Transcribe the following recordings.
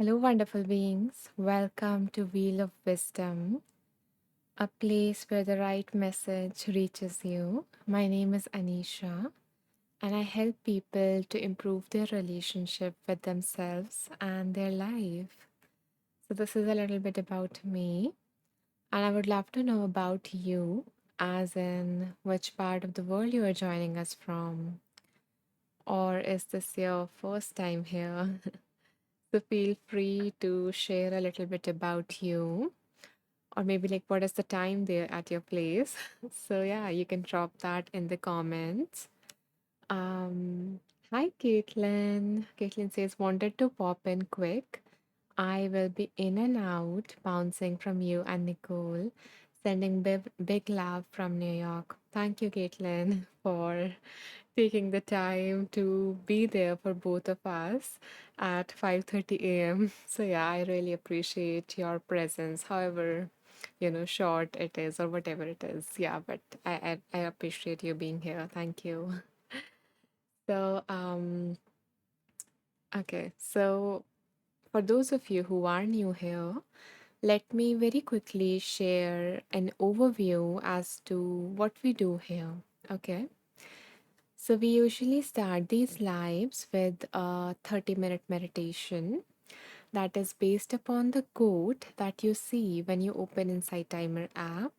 Hello, wonderful beings. Welcome to Wheel of Wisdom, a place where the right message reaches you. My name is Anisha, and I help people to improve their relationship with themselves and their life. So, this is a little bit about me, and I would love to know about you, as in which part of the world you are joining us from, or is this your first time here? So, feel free to share a little bit about you or maybe like what is the time there at your place. So yeah, you can drop that in the comments. um Hi Caitlin. Caitlin says wanted to pop in quick. I will be in and out, bouncing from you and Nicole. Sending big love from New York. Thank you, Caitlin, for taking the time to be there for both of us at 5:30 a.m. So yeah, I really appreciate your presence. However, short it is or whatever it is. Yeah, but I appreciate you being here. Thank you. So okay, so for those of you who are new here, let me very quickly share an overview as to what we do here. Okay. So, we usually start these lives with a 30-minute meditation that is based upon the quote that you see when you open Insight Timer app.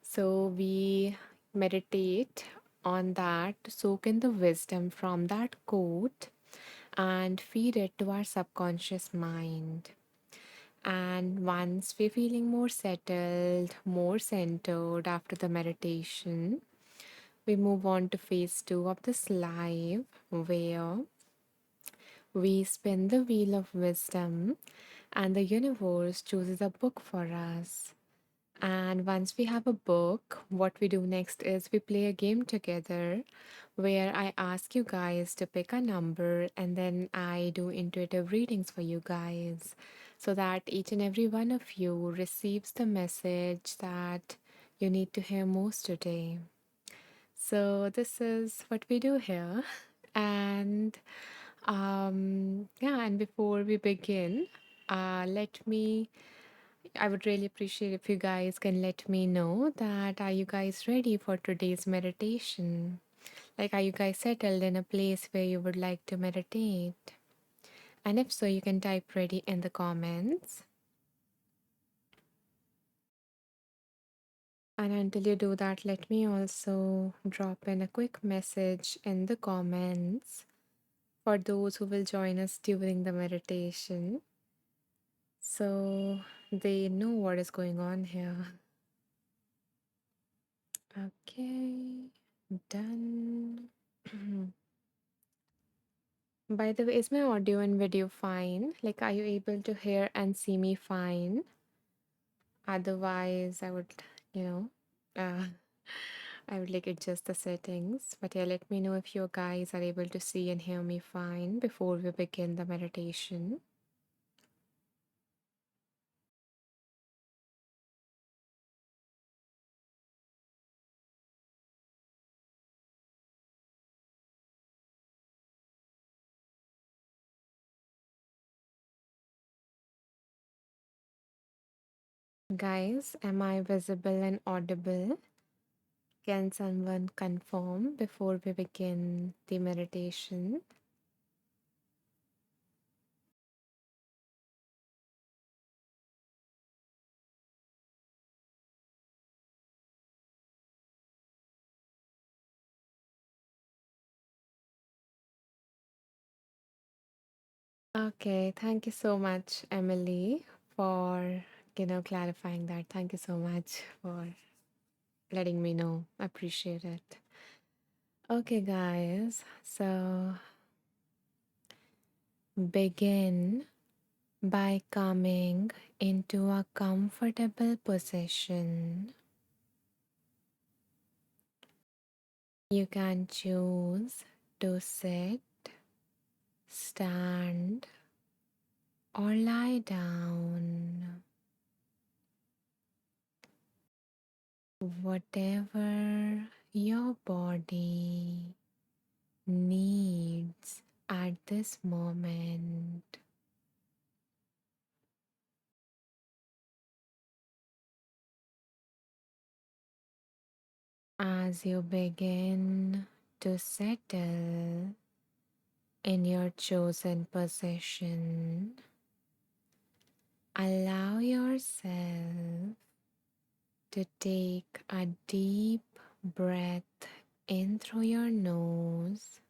So, we meditate on that, soak in the wisdom from that quote, and feed it to our subconscious mind. And once we're feeling more settled, more centered after the meditation, we move on to phase two of this live, where we spin the wheel of wisdom and the universe chooses a book for us. And once we have a book, what we do next is we play a game together where I ask you guys to pick a number and then I do intuitive readings for you guys so that each and every one of you receives the message that you need to hear most today. So, this is what we do here. And yeah, and before we begin, I would really appreciate if you guys can let me know that are you guys ready for today's meditation? Like, are you guys settled in a place where you would like to meditate? And if so, you can type ready in the comments. And until you do that, let me also drop in a quick message in the comments for those who will join us during the meditation so they know what is going on here. Okay, done. By the way, is my audio and video fine? Like, are you able to hear and see me fine? Otherwise, I would, you know, uh, I would like adjust the settings. But yeah, let me know if you guys are able to see and hear me fine before we begin the meditation. Guys, am I visible and audible? Can someone confirm before we begin the meditation? Okay, thank you so much, Emily, for clarifying that. Thank you so much for letting me know. Appreciate it. Okay, guys. So begin by coming into a comfortable position. You can choose to sit, stand, or lie down. Whatever your body needs at this moment. As you begin to settle in your chosen position, allow yourself to take a deep breath in through your nose,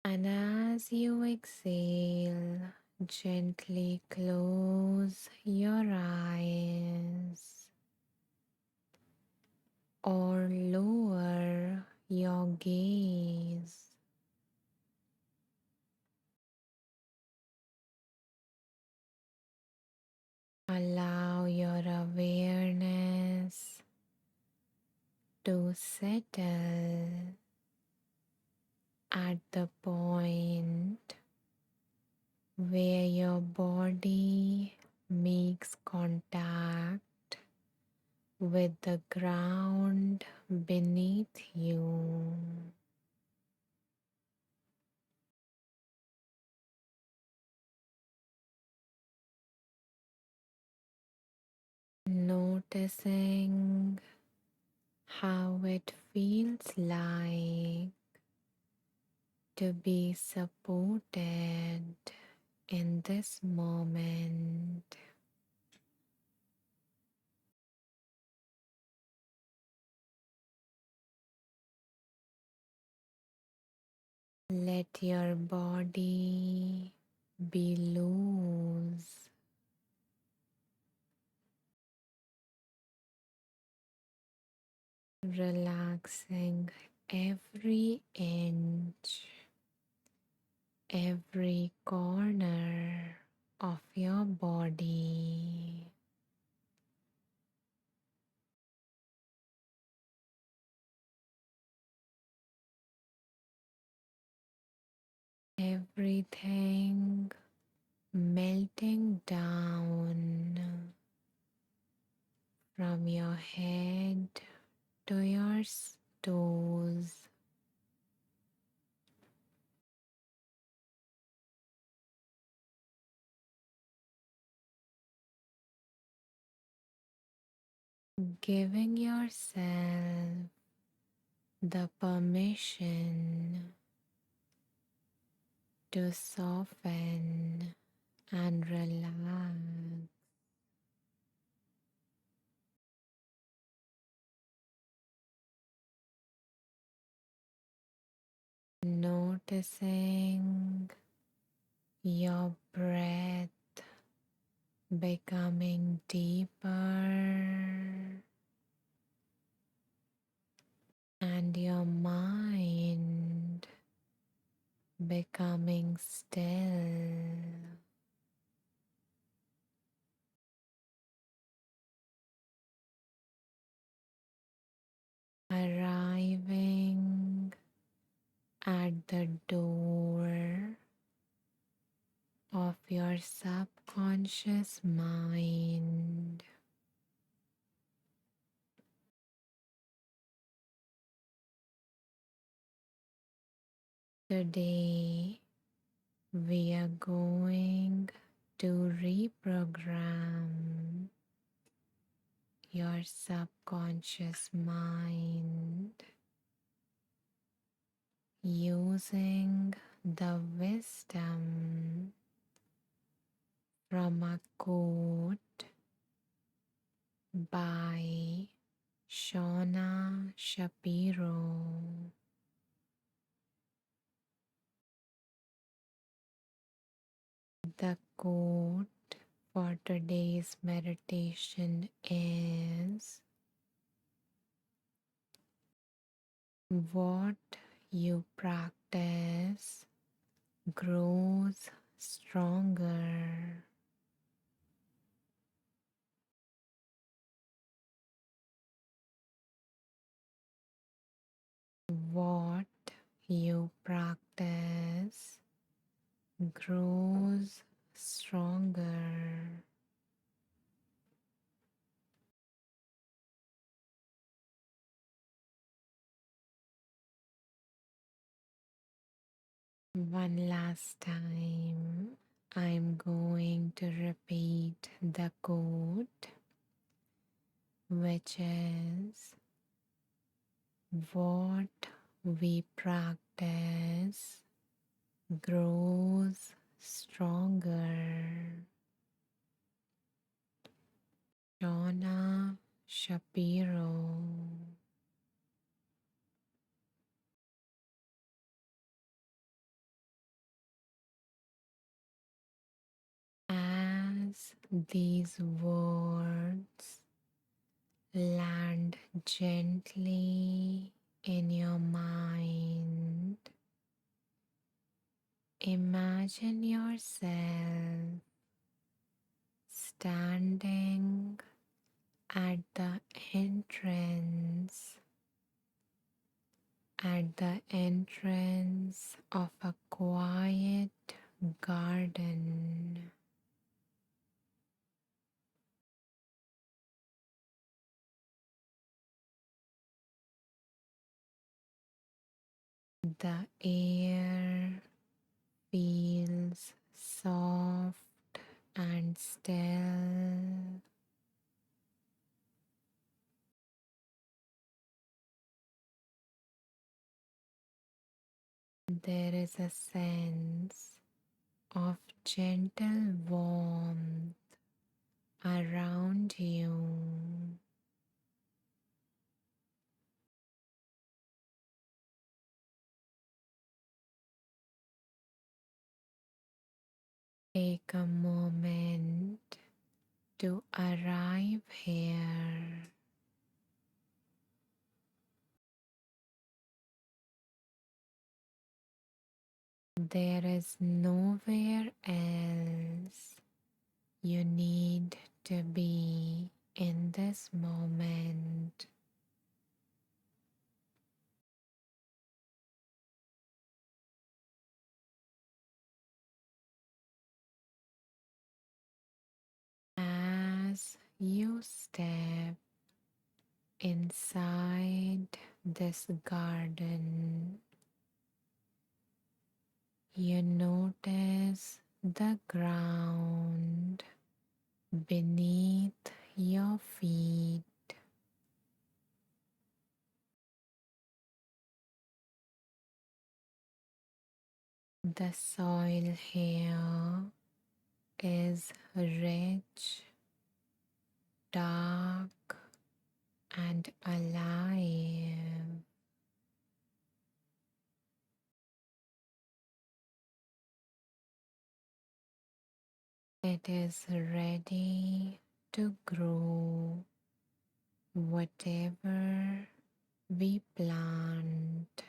and as you exhale, gently close your eyes or lower your gaze. Allow your awareness to settle at the point where your body makes contact with the ground beneath you. Noticing how it feels like to be supported in this moment. Let your body be loose, relaxing every inch, every corner of your body. Everything melting down from your head to your toes. Giving yourself the permission to soften and relax. Noticing your breath becoming deeper and your mind becoming still. Arriving at the door of your subconscious mind. Today, we are going to reprogram your subconscious mind using the wisdom from a quote by Shauna Shapiro. The quote for today's meditation is: what you practice grows stronger. What you practice grows stronger. One last time, I'm going to repeat the quote. which is what we practice grows stronger. Shauna Shapiro. As these words land gently in your mind, imagine yourself standing at the entrance of a quiet garden. The air feels soft and still. There is a sense of gentle warmth around you. Take a moment to arrive here. There is nowhere else you need to be in this moment. As you step inside this garden, you notice the ground beneath your feet. The soil here is rich, dark, and alive. It is ready to grow whatever we plant.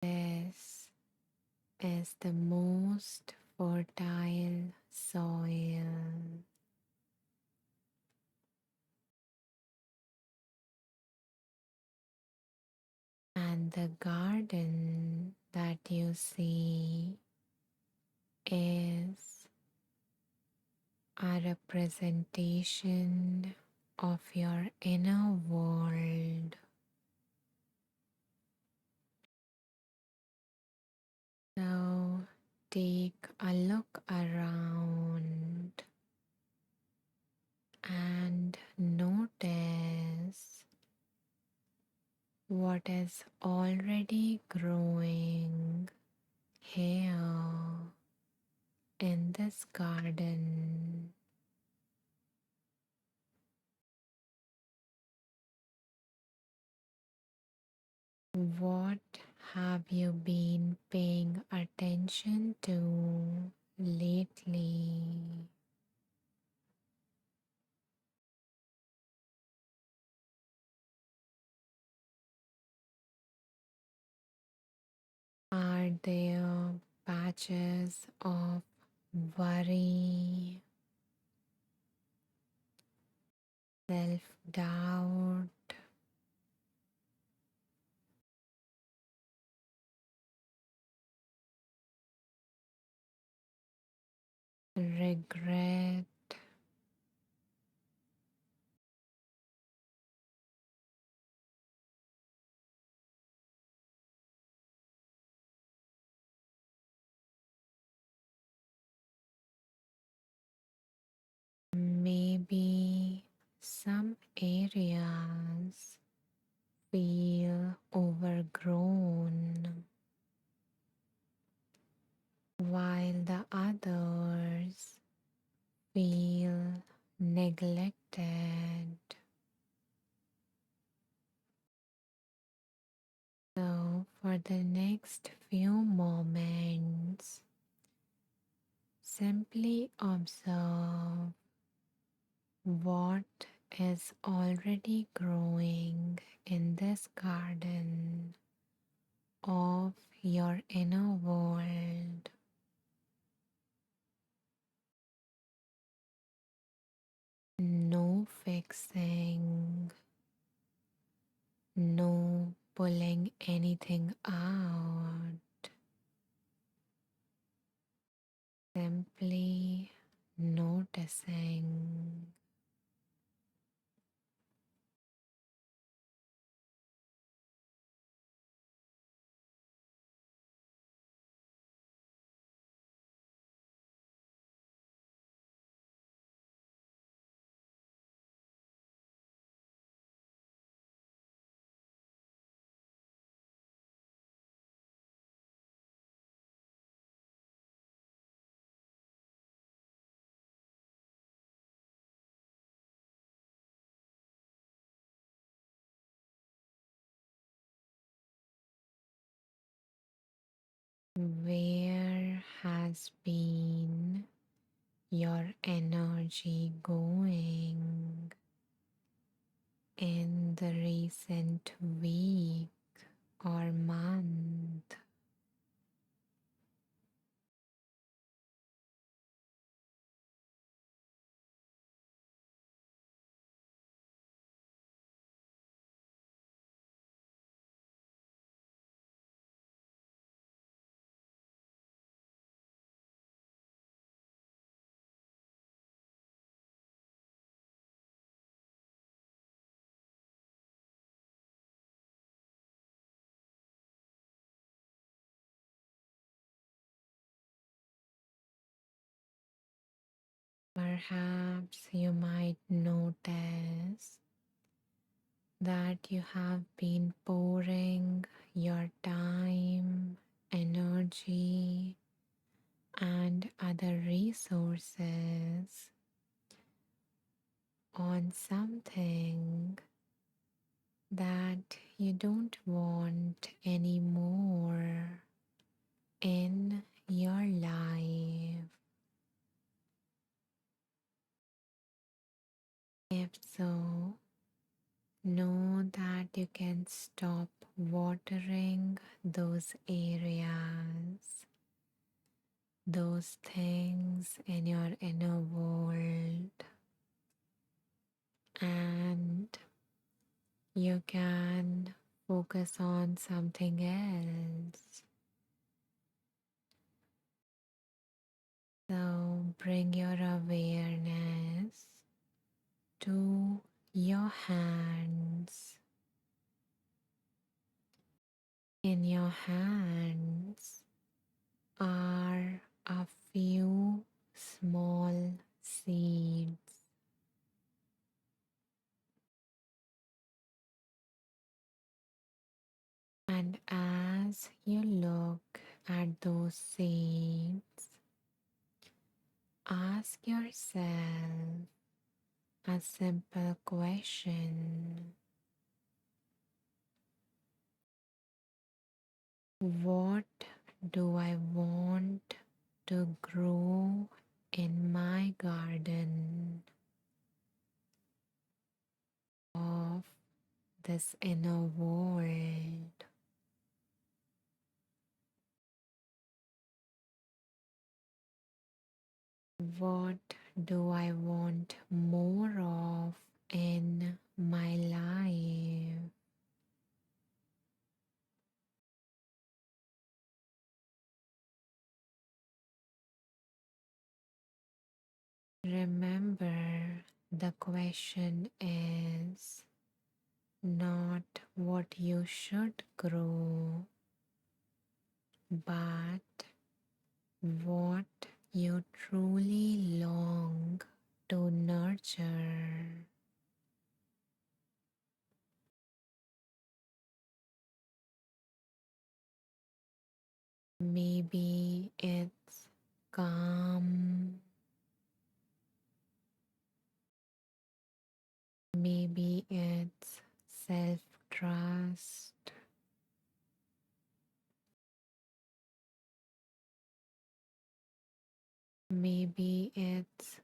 This is the most fertile soil, and the garden that you see is a representation of your inner world. So take a look around and notice what is already growing here in this garden. What have you been paying attention to lately? Are there patches of worry, self doubt, regret, Some areas feel overgrown, while the others feel neglected. So, for the next few moments, simply observe what is already growing in this garden of your inner world. No fixing, no pulling anything out, simply noticing. Where has been your energy going in the recent week or month? Perhaps you might notice that you have been pouring your time, energy, and other resources on something that you don't want anymore in your life. If so, know that you can stop watering those areas, those things in your inner world, and you can focus on something else. So bring your awareness to your hands. In your hands are a few small seeds, and as you look at those seeds, ask yourself a simple question. What do I want to grow in my garden of this inner world? What do I want more of in my life? Remember, the question is not what you should grow, but what you truly long to nurture. Maybe it's calm. Maybe it's self trust. Maybe it's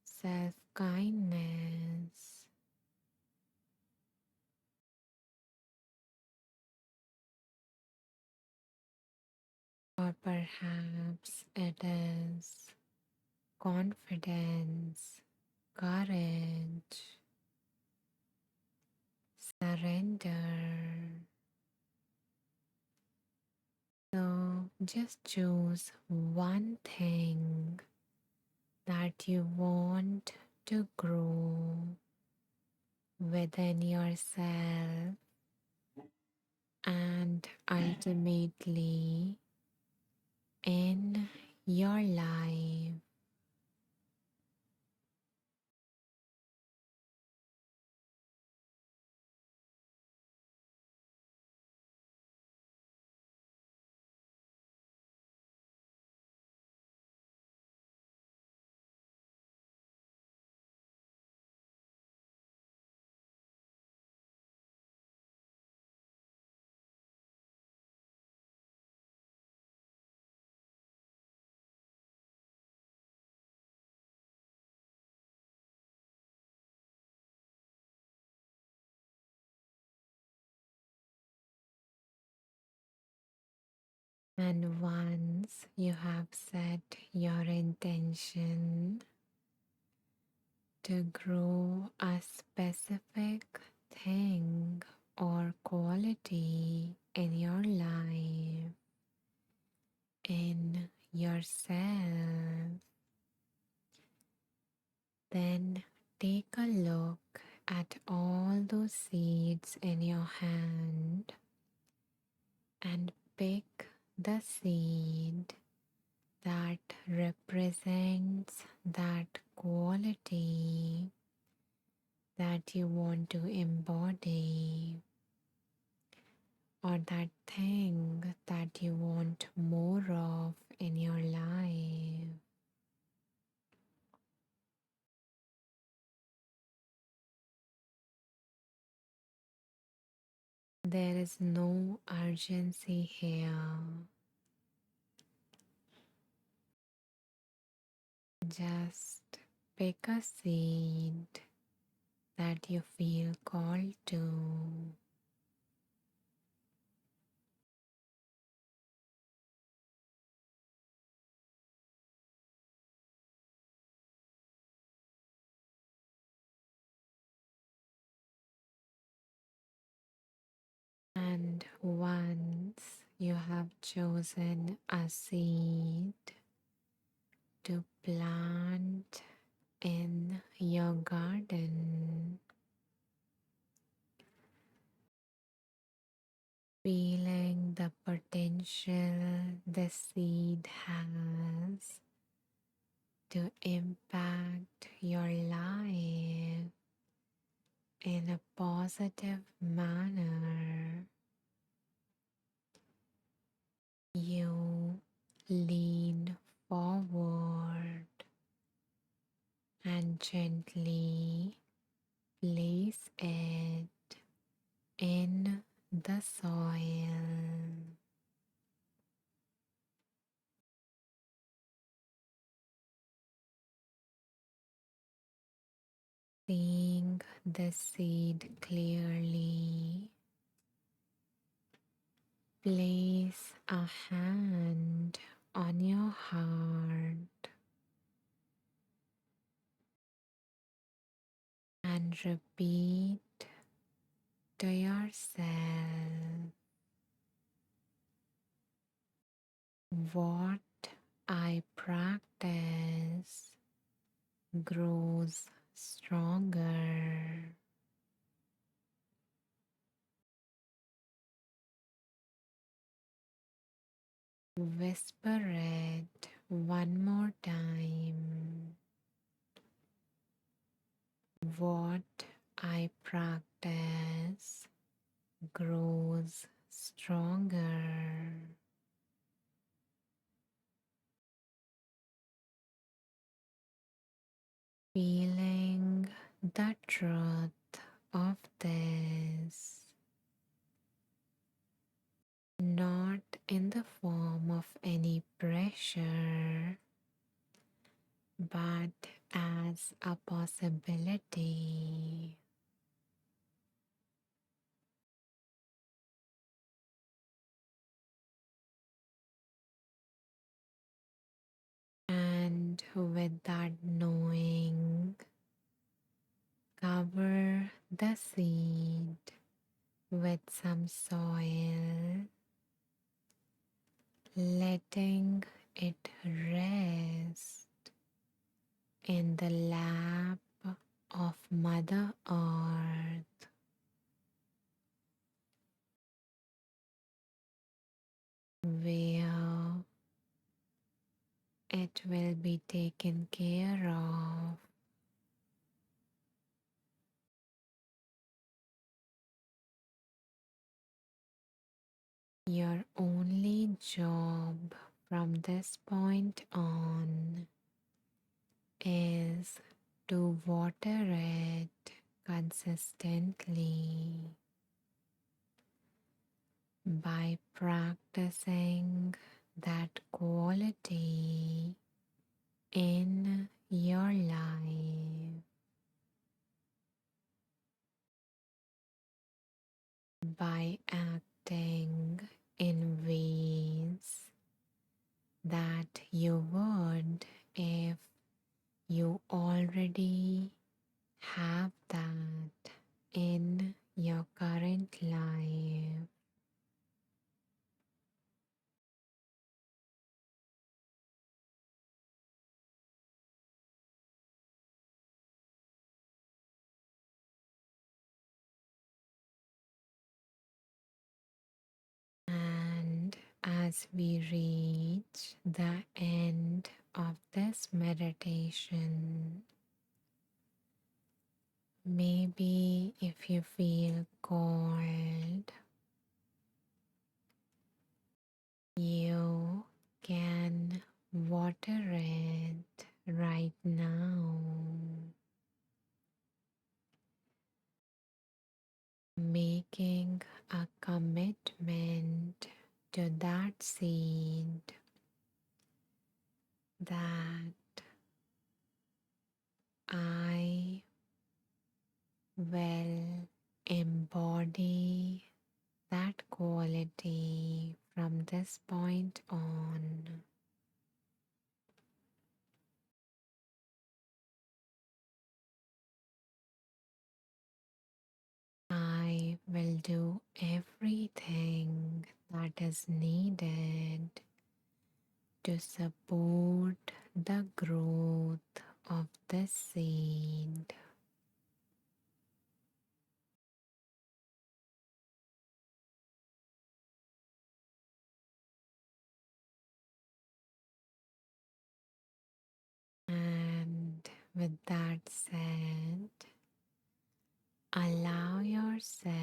self kindness. Or perhaps it is confidence, courage, surrender. So just choose one thing that you want to grow within yourself and ultimately in your life. And once you have set your intention to grow a specific thing or quality in your life, in yourself, then take a look at all those seeds in your hand and pick the seed that represents that quality that you want to embody, or that thing that you want more of in your life. There is no urgency here. Just pick a seed that you feel called to. And once you have chosen a seed to plant in your garden, feeling the potential the seed has to impact your life in a positive manner, you lean forward and gently place it in the soil, seeing the seed clearly. Place a hand on your heart and repeat to yourself, what I practice grows stronger. Whisper it one more time. What I practice grows stronger. feeling the truth of this, not in the form of any pressure, but as a possibility. And with that knowing, cover the seed with some soil, letting it rest in the lap of Mother Earth, where it will be taken care of. Your only job from this point on is to water it consistently by practicing that quality in your life, by acting in ways that you would if you already have that in your current life. And as we reach the end of this meditation, maybe if you feel called, you can water it right now, making a commitment to that seed that I will embody that quality from this point on. I will do everything that is needed to support the growth of the seed. And with that said, allow yourself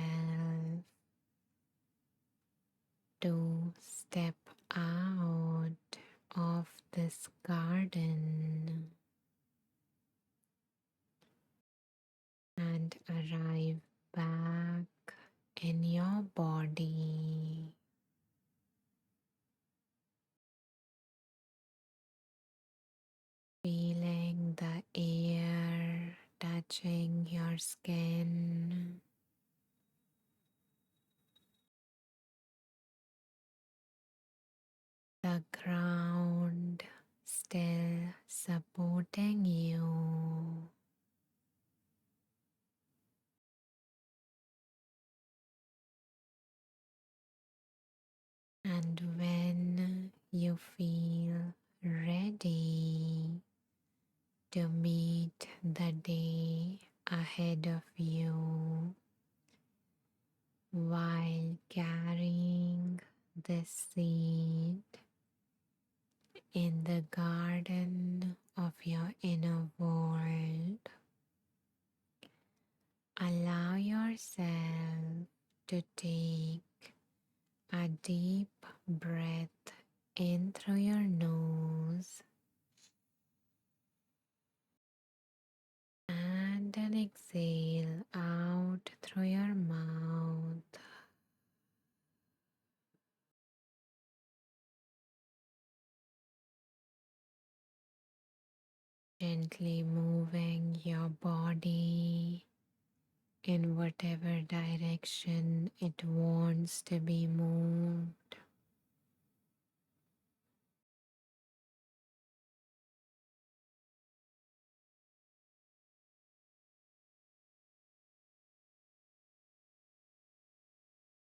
to step out of this garden and arrive back in your body, feeling the air touching your skin, the ground still supporting you, and when you feel ready to meet the day ahead of you while carrying this seed in the garden of your inner world, allow yourself to take a deep breath in through your nose And an exhale out through your mouth. Gently moving your body in whatever direction it wants to be moved.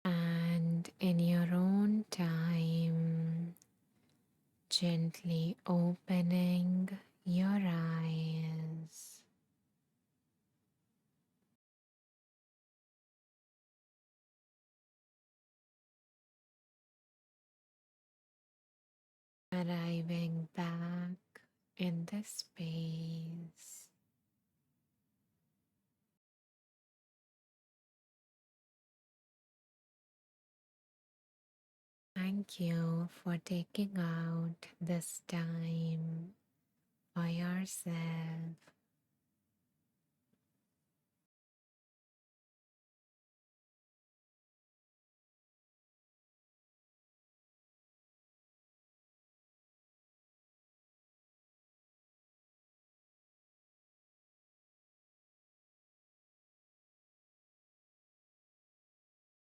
And in your own time, gently opening your eyes, arriving back in the space. Thank you for taking out this time for yourself,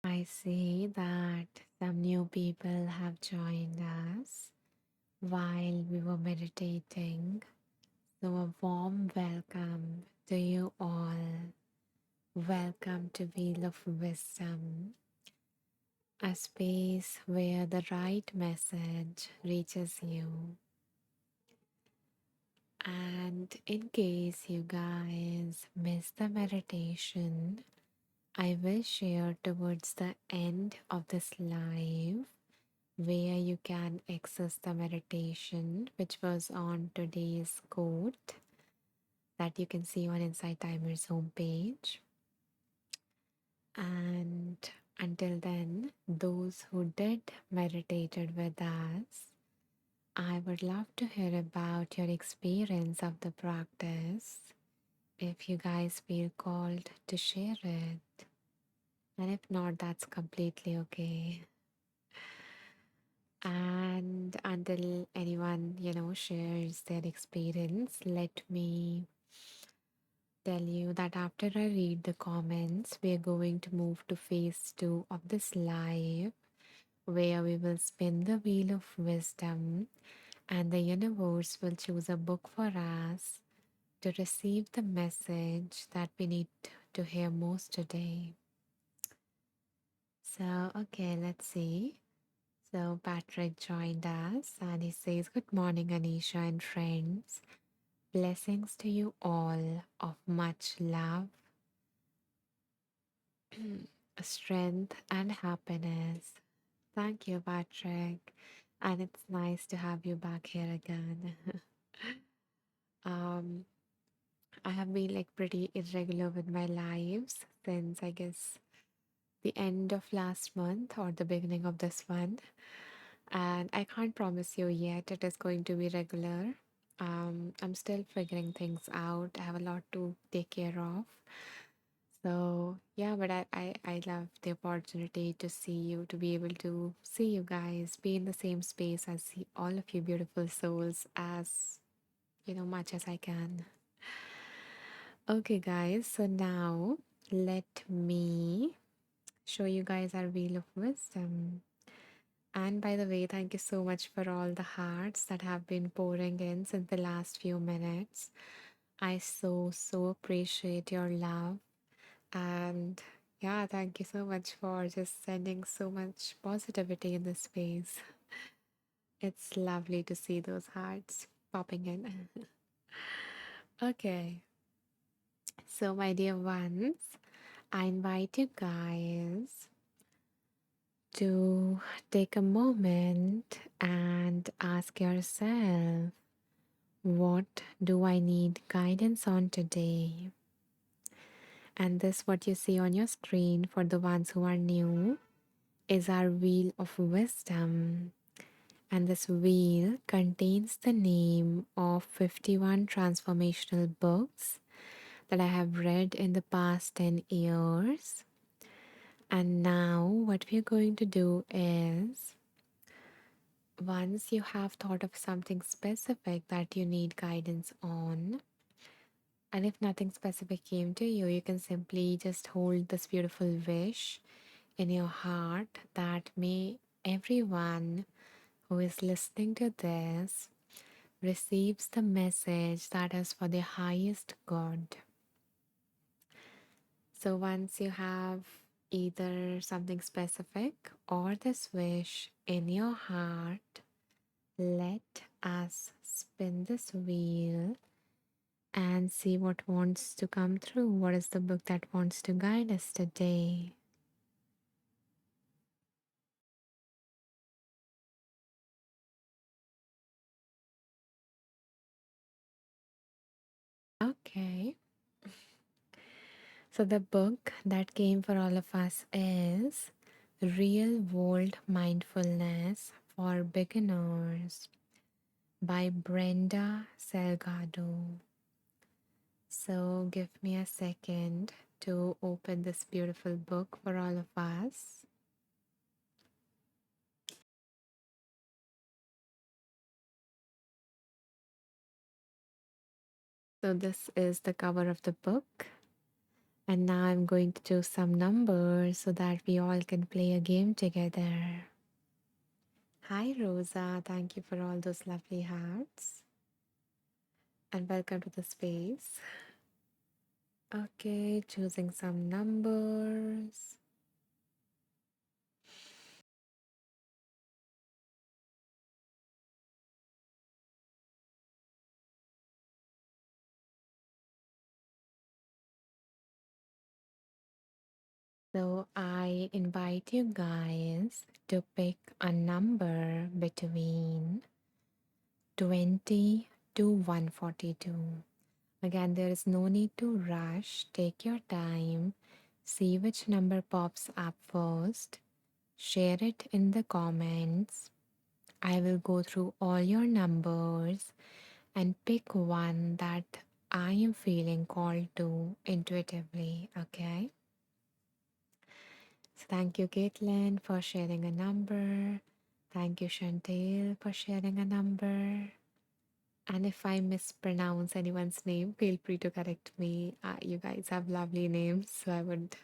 I see that some new people have joined us while we were meditating. So, a warm welcome to you all. Welcome to Wheel of Wisdom, a space where the right message reaches you. And in case you guys missed the meditation, I will share towards the end of this live where you can access the meditation, which was on today's quote that you can see on Insight Timer's homepage. And until then, those who did meditated with us, I would love to hear about your experience of the practice. If you guys feel called to share it, and if not, that's completely okay. And until anyone, shares their experience, let me tell you that after I read the comments, we are going to move to phase two of this live, where we will spin the wheel of wisdom and the universe will choose a book for us to receive the message that we need to hear most today. So, okay, let's see. So, Patrick joined us and he says, "Good morning, Anisha and friends. Blessings to you all of much love, strength, and happiness." Thank you, Patrick. And it's nice to have you back here again. um, I have been like pretty irregular with my lives since I guess the end of last month or the beginning of this one. And I can't promise you yet it is going to be regular. I'm still figuring things out. I have a lot to take care of. So yeah, but I love the opportunity to see you, to be able to see you guys, be in the same space as all of you beautiful souls as much as I can. Okay, guys, so now let me show you guys our wheel of wisdom. And by the way, thank you so much for all the hearts that have been pouring in since the last few minutes. I so appreciate your love. And yeah, thank you so much for just sending so much positivity in this space. It's lovely to see those hearts popping in. Okay, so my dear ones, I invite you guys to take a moment and ask yourself, what do I need guidance on today? And this, what you see on your screen for the ones who are new, is our wheel of wisdom. And this wheel contains the name of 51 transformational books that I have read in the past 10 years. And now, what we're going to do is once you have thought of something specific that you need guidance on, and if nothing specific came to you, you can simply just hold this beautiful wish in your heart that may everyone who is listening to this receives the message that is for the highest good. So once you have either something specific or this wish in your heart, let us spin this wheel and see what wants to come through. What is the book that wants to guide us today? Okay, so the book that came for all of us is Real World Mindfulness for Beginners by Brenda Salgado. So give me a second to open this beautiful book for all of us. So this is the cover of the book. And now I'm going to choose some numbers so that we all can play a game together. Hi Rosa, thank you for all those lovely hearts. And welcome to the space. Okay, choosing some numbers. So I invite you guys to pick a number between 20 to 142. Again, there is no need to rush. Take your time. See which number pops up first. Share it in the comments. I will go through all your numbers and pick one that I am feeling called to intuitively. Okay. So thank you, Caitlin, for sharing a number. Thank you, Chantel, for sharing a number. And if I mispronounce anyone's name, feel free to correct me. You guys have lovely names, so I would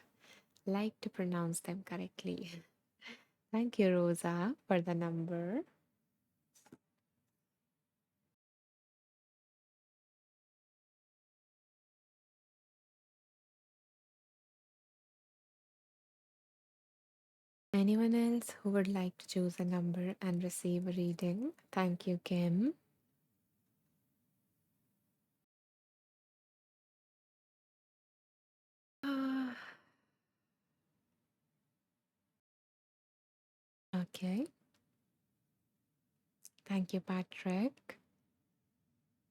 like to pronounce them correctly. Thank you, Rosa, for the number. Anyone else who would like to choose a number and receive a reading? Thank you, Kim. Ah, okay. Thank you, Patrick.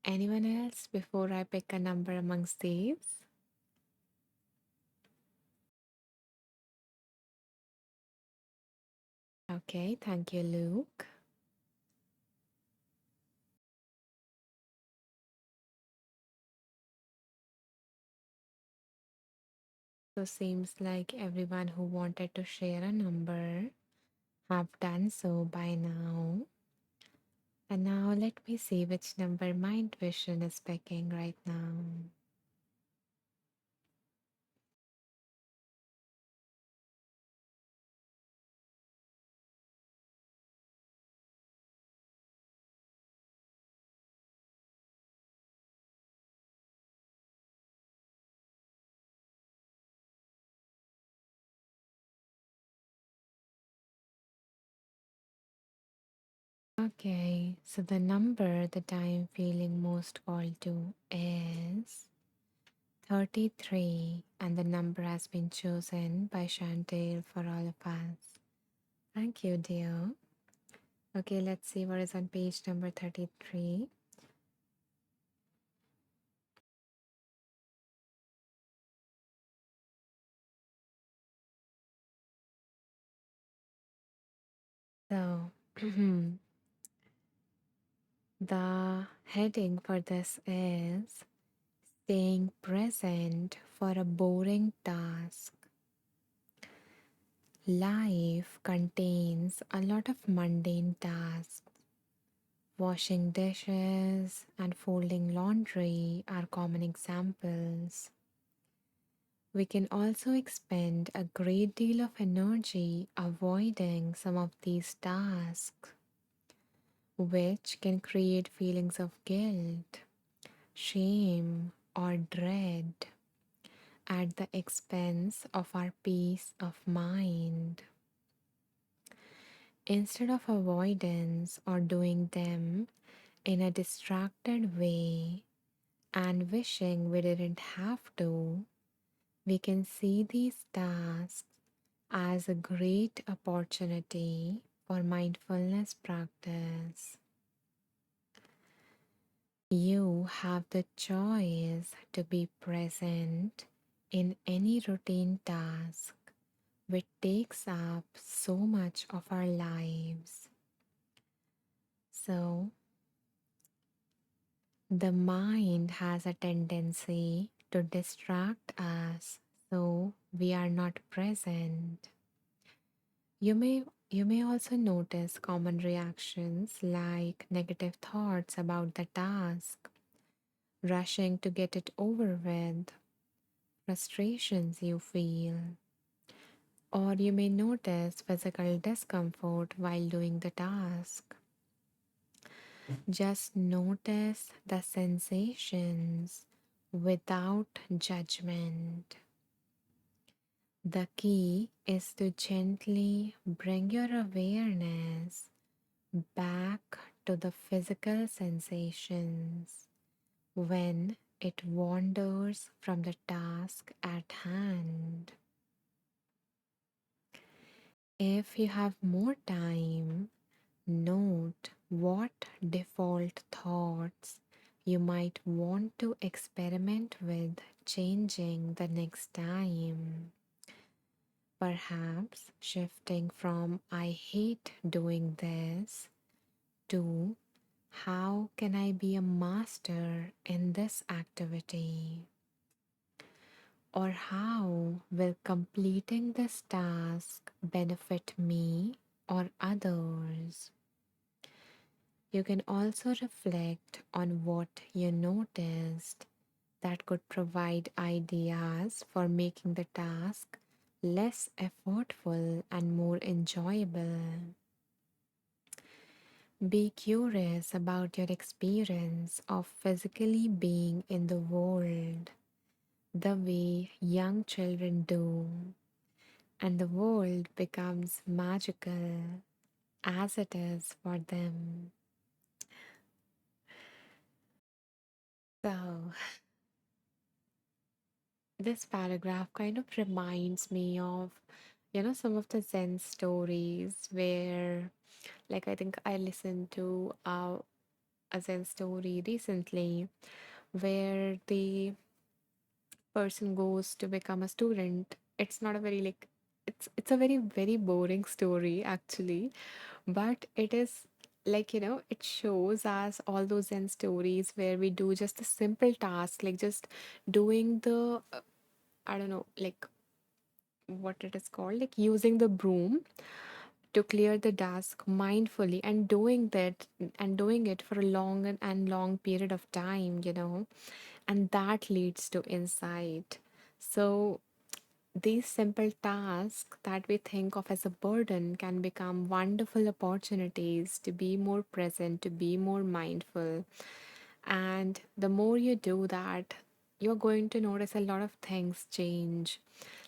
Anyone else before I pick a number amongst these? Okay, thank you, Luke. So seems like everyone who wanted to share a number have done so by now. And now let me see which number my intuition is picking right now. Okay, so the number that I am feeling most called to is 33, and the number has been chosen by Chantel for all of us. Thank you, dear. Okay, let's see what is on page number 33. So, the heading for this is Staying present for a boring task. Life contains a lot of mundane tasks. Washing dishes and folding laundry are common examples. We can also expend a great deal of energy avoiding some of these tasks, which can create feelings of guilt, shame, or dread at the expense of our peace of mind. Instead of avoidance or doing them in a distracted way and wishing we didn't have to, we can see these tasks as a great opportunity for mindfulness practice. You have the choice to be present in any routine task which takes up so much of our lives. So, the mind has a tendency to distract us so we are not present. You may also notice common reactions like negative thoughts about the task, rushing to get it over with, frustrations you feel, or you may notice physical discomfort while doing the task. Just notice the sensations without judgment. The key is to gently bring your awareness back to the physical sensations when it wanders from the task at hand. If you have more time, note what default thoughts you might want to experiment with changing the next time. Perhaps shifting from I hate doing this to how can I be a master in this activity? Or how will completing this task benefit me or others? You can also reflect on what you noticed that could provide ideas for making the task less effortful and more enjoyable. Be curious about your experience of physically being in the world the way young children do, and the world becomes magical as it is for them. So, this paragraph kind of reminds me of, some of the Zen stories where, like, I think I listened to a Zen story recently where the person goes to become a student. It's not a very like it's a very boring story actually, but it is like it shows us all those Zen stories where we do just a simple task like just doing the I don't know like what it is called like using the broom to clear the desk mindfully and doing it for a long and long period of time, and that leads to insight. So these simple tasks that we think of as a burden can become wonderful opportunities to be more present, to be more mindful. And the more you do that, you're going to notice a lot of things change.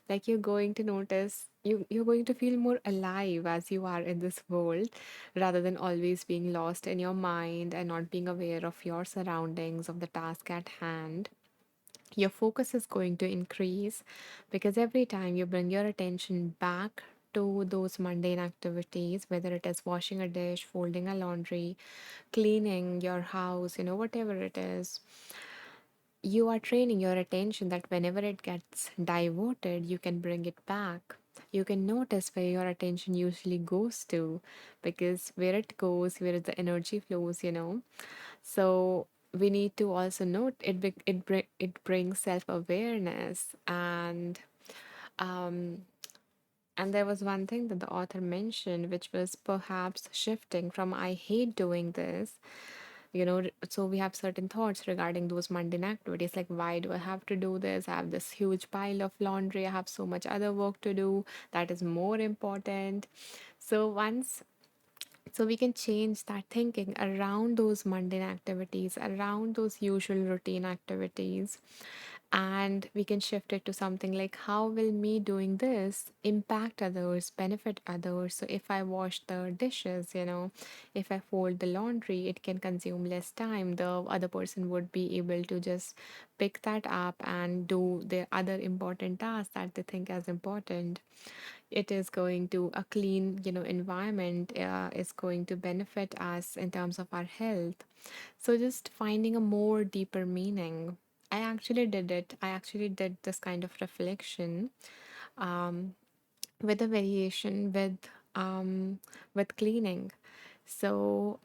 Like you're going to notice you're going to feel more alive as you are in this world rather than always being lost in your mind and not being aware of your surroundings, of the task at hand. Your focus is going to increase because every time you bring your attention back to those mundane activities, whether it is washing a dish, folding a laundry, cleaning your house, whatever it is, you are training your attention that whenever it gets diverted, you can bring it back. You can notice where your attention usually goes to because where it goes, where the energy flows. So we need to also note it brings self awareness. Um, and there was one thing that the author mentioned, which was perhaps shifting from I hate doing this, so we have certain thoughts regarding those mundane activities, like, why do I have to do this? I have this huge pile of laundry, I have so much other work to do that is more important. So once so we can change that thinking around those mundane activities, around those usual routine activities, and we can shift it to something like, how will me doing this impact others, benefit others? So if I wash the dishes, if I fold the laundry, it can consume less time. The other person would be able to just pick that up and do the other important tasks that they think as important. It is going to a clean environment, is going to benefit us in terms of our health. So just finding a more deeper meaning. I actually did this kind of reflection, um, with a variation with cleaning. So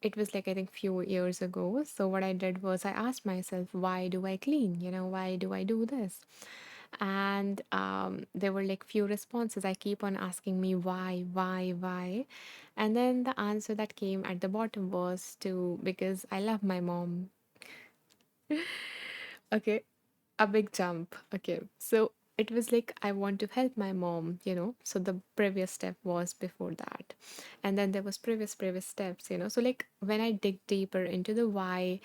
it was like, I think, few years ago. So what I did was I asked myself, why do I clean? Why do I do this? And there were like few responses. I keep on asking me why, and then the answer that came at the bottom was to because I love my mom. Okay, a big jump. Okay, so it was like I want to help my mom, so the previous step was before that, and then there was previous steps, so like when I dig deeper into the why,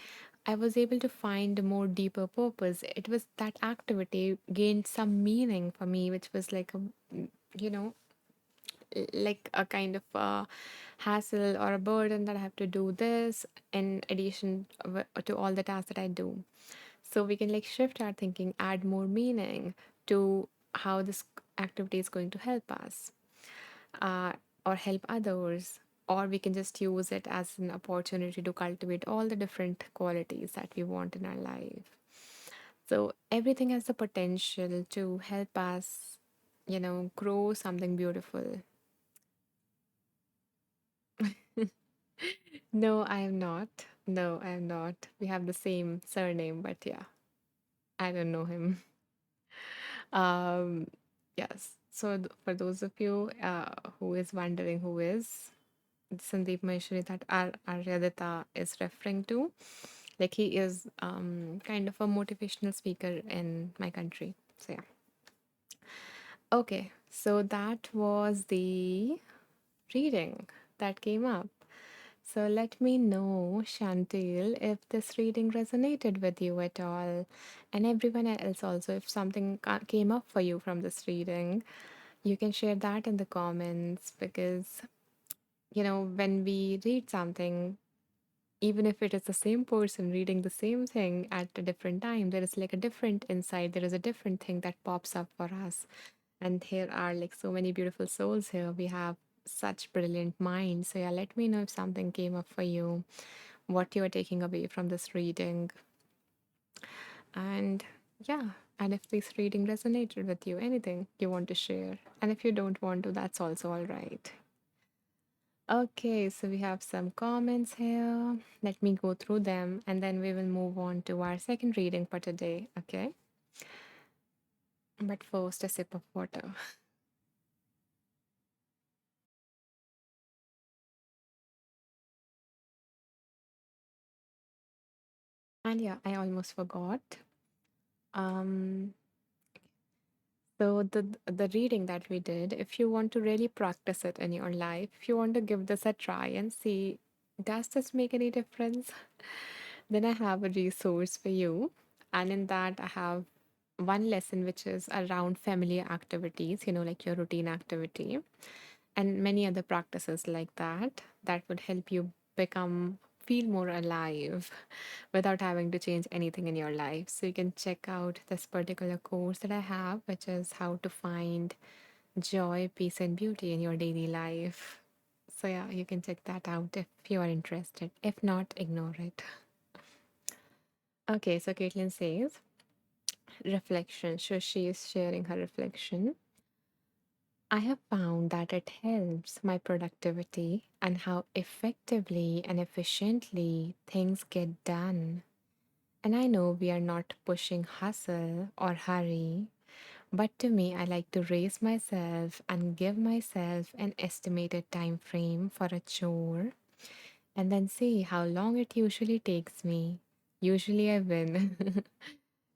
I was able to find a more deeper purpose. It was that activity gained some meaning for me, which was like you know like a kind of hassle or a burden that I have to do this in addition to all the tasks that I do. So we can like shift our thinking, add more meaning to how this activity is going to help us, uh, or help others, or we can just use it as an opportunity to cultivate all the different qualities that we want in our life. So everything has the potential to help us, grow something beautiful. No, I am not. No, I am not. We have the same surname, but yeah, I don't know him. Um, yes. So for those of you who is wondering who is Sandeep Maheshwari that Aryadita is referring to, like he is kind of a motivational speaker in my country. So yeah. Okay, so that was the reading that came up. So let me know, Chantil, if this reading resonated with you at all, and everyone else also, if something came up for you from this reading, you can share that in the comments because, when we read something, even if it is the same person reading the same thing at a different time, there is like a different insight, there is a different thing that pops up for us. And here are like so many beautiful souls here. We have such brilliant minds. So, yeah, let me know if something came up for you, what you are taking away from this reading. And yeah, and if this reading resonated with you, anything you want to share. And if you don't want to, that's also all right. Okay, so we have some comments here. Let me go through them and then we will move on to our second reading for today. Okay, but first, a sip of water. And yeah, I almost forgot. Um, So the reading that we did, if you want to really practice it in your life, if you want to give this a try and see, does this make any difference? Then I have a resource for you. And in that, I have one lesson which is around familiar activities, like your routine activity, and many other practices like that that would help you become feel more alive without having to change anything in your life. So you can check out this particular course that I have, which is how to find joy, peace, and beauty in your daily life. So yeah, you can check that out if you are interested. If not, ignore it. Okay, so Caitlin says reflection. So she is sharing her reflection. I have found that it helps my productivity and how effectively and efficiently things get done. And I know we are not pushing hustle or hurry, but to me, I like to raise myself and give myself an estimated time frame for a chore and then see how long it usually takes me. Usually, I win.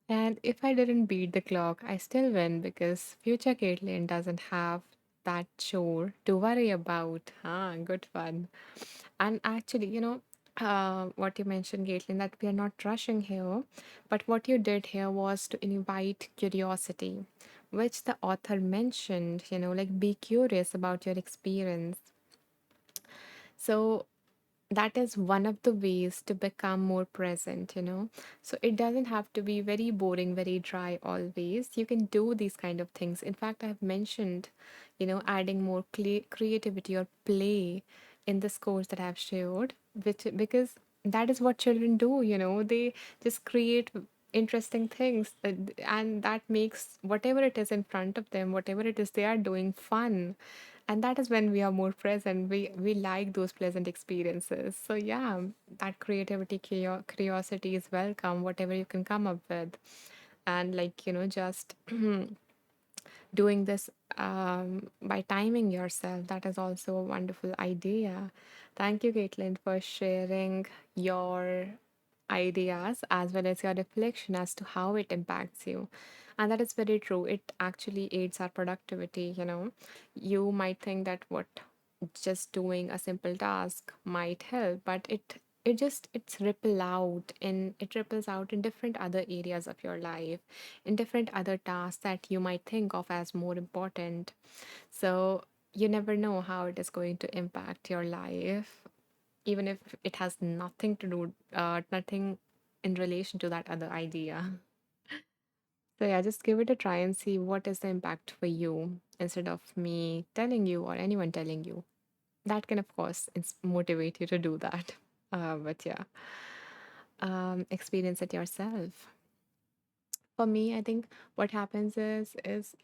And if I didn't beat the clock, I still win because future Caitlin doesn't have that chore to worry about. Ah, good fun. And actually, what you mentioned, Caitlin, that we are not rushing here, but what you did here was to invite curiosity, which the author mentioned, like be curious about your experience. So that is one of the ways to become more present. So it doesn't have to be very boring, very dry always. You can do these kind of things. In fact, I've mentioned, adding more creativity or play in this course that I've shared, which because that is what children do. They just create interesting things, and that makes whatever it is in front of them, whatever it is they are doing, fun. And that is when we are more present. We like those pleasant experiences. So yeah, that creativity, curiosity is welcome, whatever you can come up with. And like, just doing this by timing yourself, that is also a wonderful idea. Thank you, Caitlin, for sharing your ideas as well as your reflection as to how it impacts you. And that is very true. It actually aids our productivity. You might think that what just doing a simple task might help, but it ripples out in different other areas of your life, in different other tasks that you might think of as more important. So you never know how it is going to impact your life, even if it has nothing in relation to that other idea. So yeah, just give it a try and see what is the impact for you instead of me telling you or anyone telling you. That can, of course, motivate you to do that. But yeah, experience it yourself. For me, I think what happens is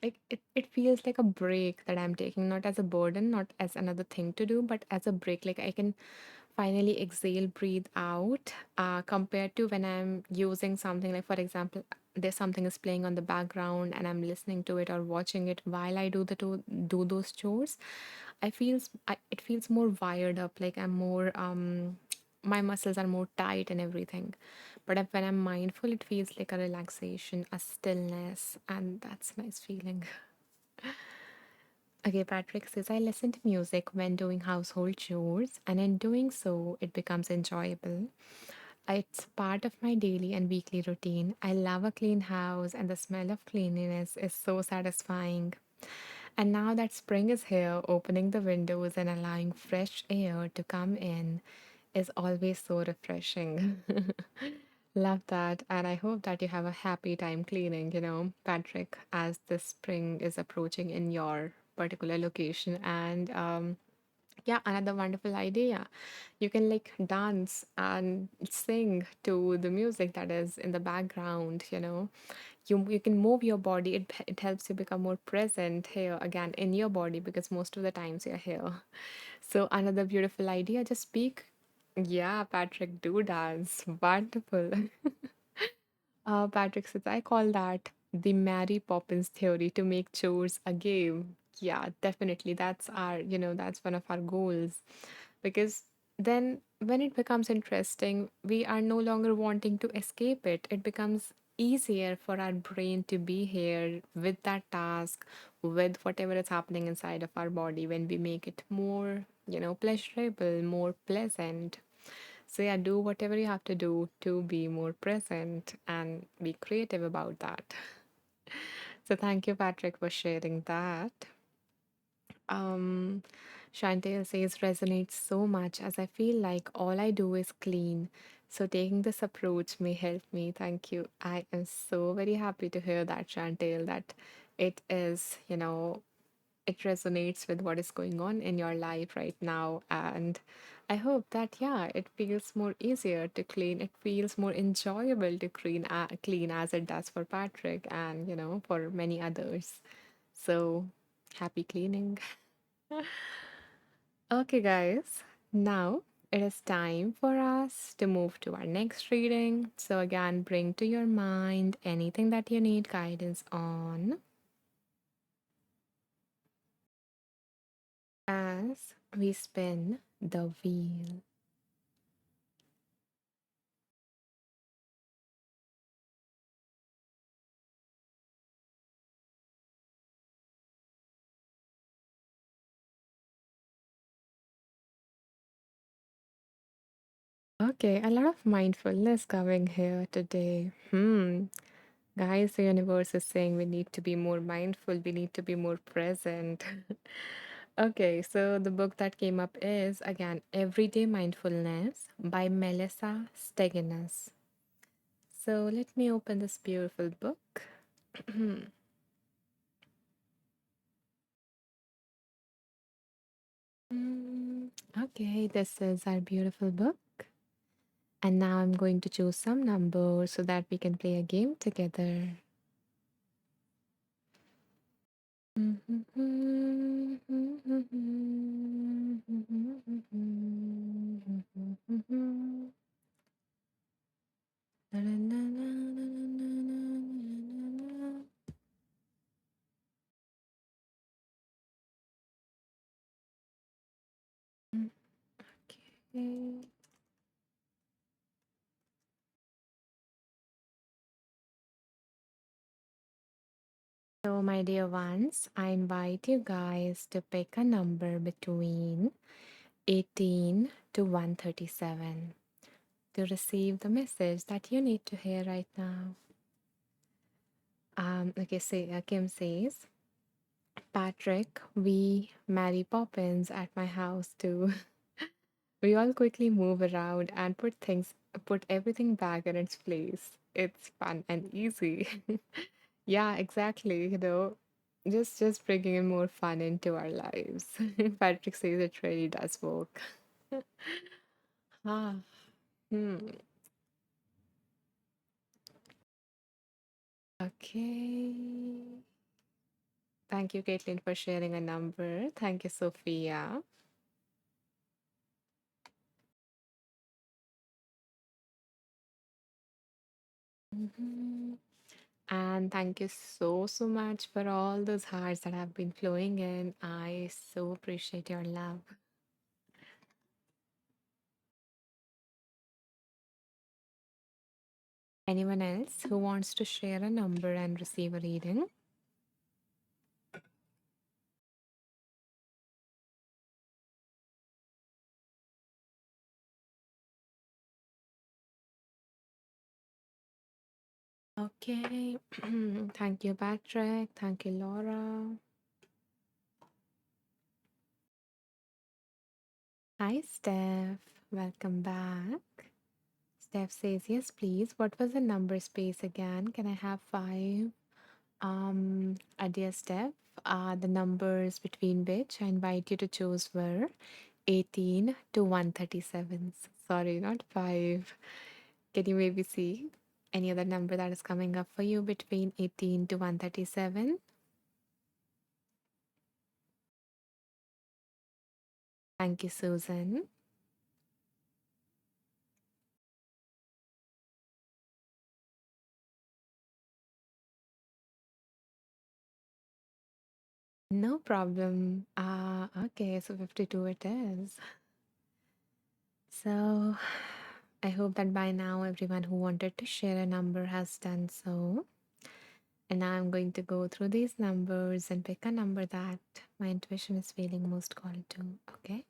like it feels like a break that I'm taking, not as a burden, not as another thing to do, but as a break. Like I can finally exhale, breathe out, compared to when I'm using something like, for example, there's something is playing on the background and I'm listening to it or watching it while I do those chores. It feels more wired up, like I'm more my muscles are more tight and everything. But when I'm mindful, it feels like a relaxation, a stillness, and that's a nice feeling. Okay, Patrick says, I listen to music when doing household chores, and in doing so, it becomes enjoyable. It's part of my daily and weekly routine. I love a clean house, and the smell of cleanliness is so satisfying. And now that spring is here, opening the windows and allowing fresh air to come in is always so refreshing. Love that. And I hope that you have a happy time cleaning, Patrick, as the spring is approaching in your particular location. And yeah, another wonderful idea. You can like dance and sing to the music that is in the background. You can move your body. It helps you become more present here again in your body because most of the times you're here. So another beautiful idea, just speak. Yeah, Patrick, do dance. Wonderful. Patrick says, I call that the Mary Poppins theory to make chores a game. Yeah, definitely. That's one of our goals. Because then when it becomes interesting, we are no longer wanting to escape it. It becomes easier for our brain to be here with that task, with whatever is happening inside of our body when we make it more, pleasurable, more pleasant. So, yeah, do whatever you have to do to be more present and be creative about that. So, thank you, Patrick, for sharing that. Um, Chantel says resonates so much as I feel like all I do is clean. So, taking this approach may help me. Thank you. I am so very happy to hear that, Chantel, that it is, it resonates with what is going on in your life right now. And I hope that, yeah, it feels more easier to clean. It feels more enjoyable to clean as it does for Patrick and, for many others. So Happy cleaning. Okay, guys, now it is time for us to move to our next reading. So, again, bring to your mind anything that you need guidance on as we spin the wheel. Okay, a lot of mindfulness coming here today. Guys, the universe is saying we need to be more mindful, we need to be more present. Okay, so the book that came up is again Everyday Mindfulness by Melissa Stegenas. So let me open this beautiful book. Okay, this is our beautiful book. And now I'm going to choose some numbers so that we can play a game together. Okay. So, my dear ones, I invite you guys to pick a number between 18 to 137 to receive the message that you need to hear right now. Kim says, Patrick, we Mary Poppins at my house too. We all quickly move around and put everything back in its place. It's fun and easy. Yeah, exactly. Just bringing in more fun into our lives. Patrick says it really does work. Ah, hmm. Okay. Thank you, Caitlin, for sharing a number. Thank you, Sophia. Mhm. And thank you so much for all those hearts that have been flowing in. I so appreciate your love. Anyone else who wants to share a number and receive a reading? Okay. Thank you, Patrick. Thank you, Laura. Hi, Steph. Welcome back. Steph says, yes, please. What was the number space again? Can I have five? Dear Steph, the numbers between which I invite you to choose were 18 to 137. Sorry, not five. Can you maybe see any other number that is coming up for you between 18 to 137? Thank you, Susan. No problem. Okay, so 52 it is. So I hope that by now everyone who wanted to share a number has done so. And now I'm going to go through these numbers and pick a number that my intuition is feeling most called to. Okay.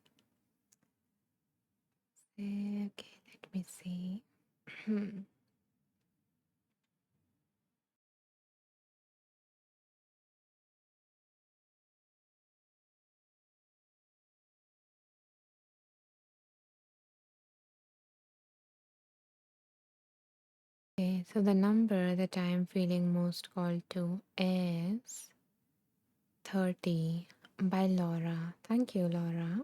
Okay, let me see. Okay, so the number that I am feeling most called to is 30 by Laura. Thank you, Laura.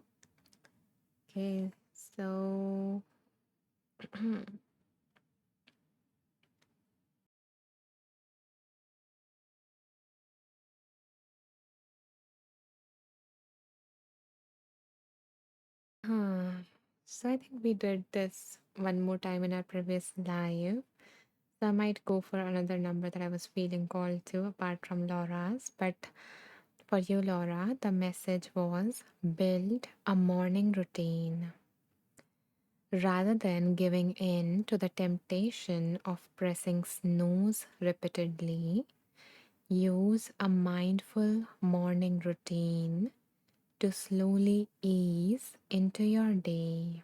Okay, so So I think we did this one more time in our previous live. So I might go for another number that I was feeling called to apart from Laura's. But for you, Laura, the message was build a morning routine. Rather than giving in to the temptation of pressing snooze repeatedly, use a mindful morning routine to slowly ease into your day.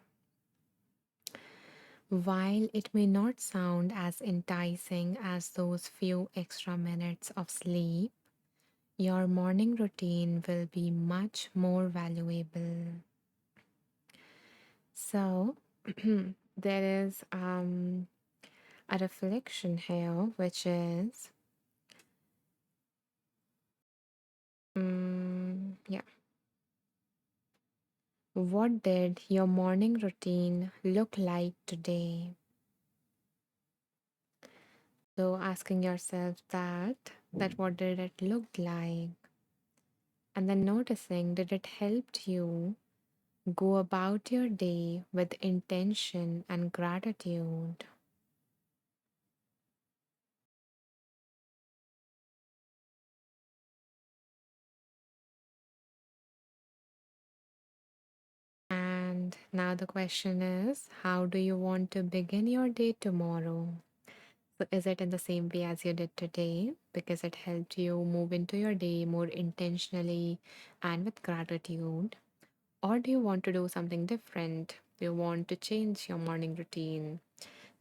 While it may not sound as enticing as those few extra minutes of sleep, your morning routine will be much more valuable. So, there is a reflection here, which is, yeah, what did your morning routine look like today? So, asking yourself that what did it look like? And then noticing, did it help you go about your day with intention and gratitude? And now the question is, how do you want to begin your day tomorrow? So, is it in the same way as you did today because it helped you move into your day more intentionally and with gratitude? Or do you want to do something different? Do you want to change your morning routine?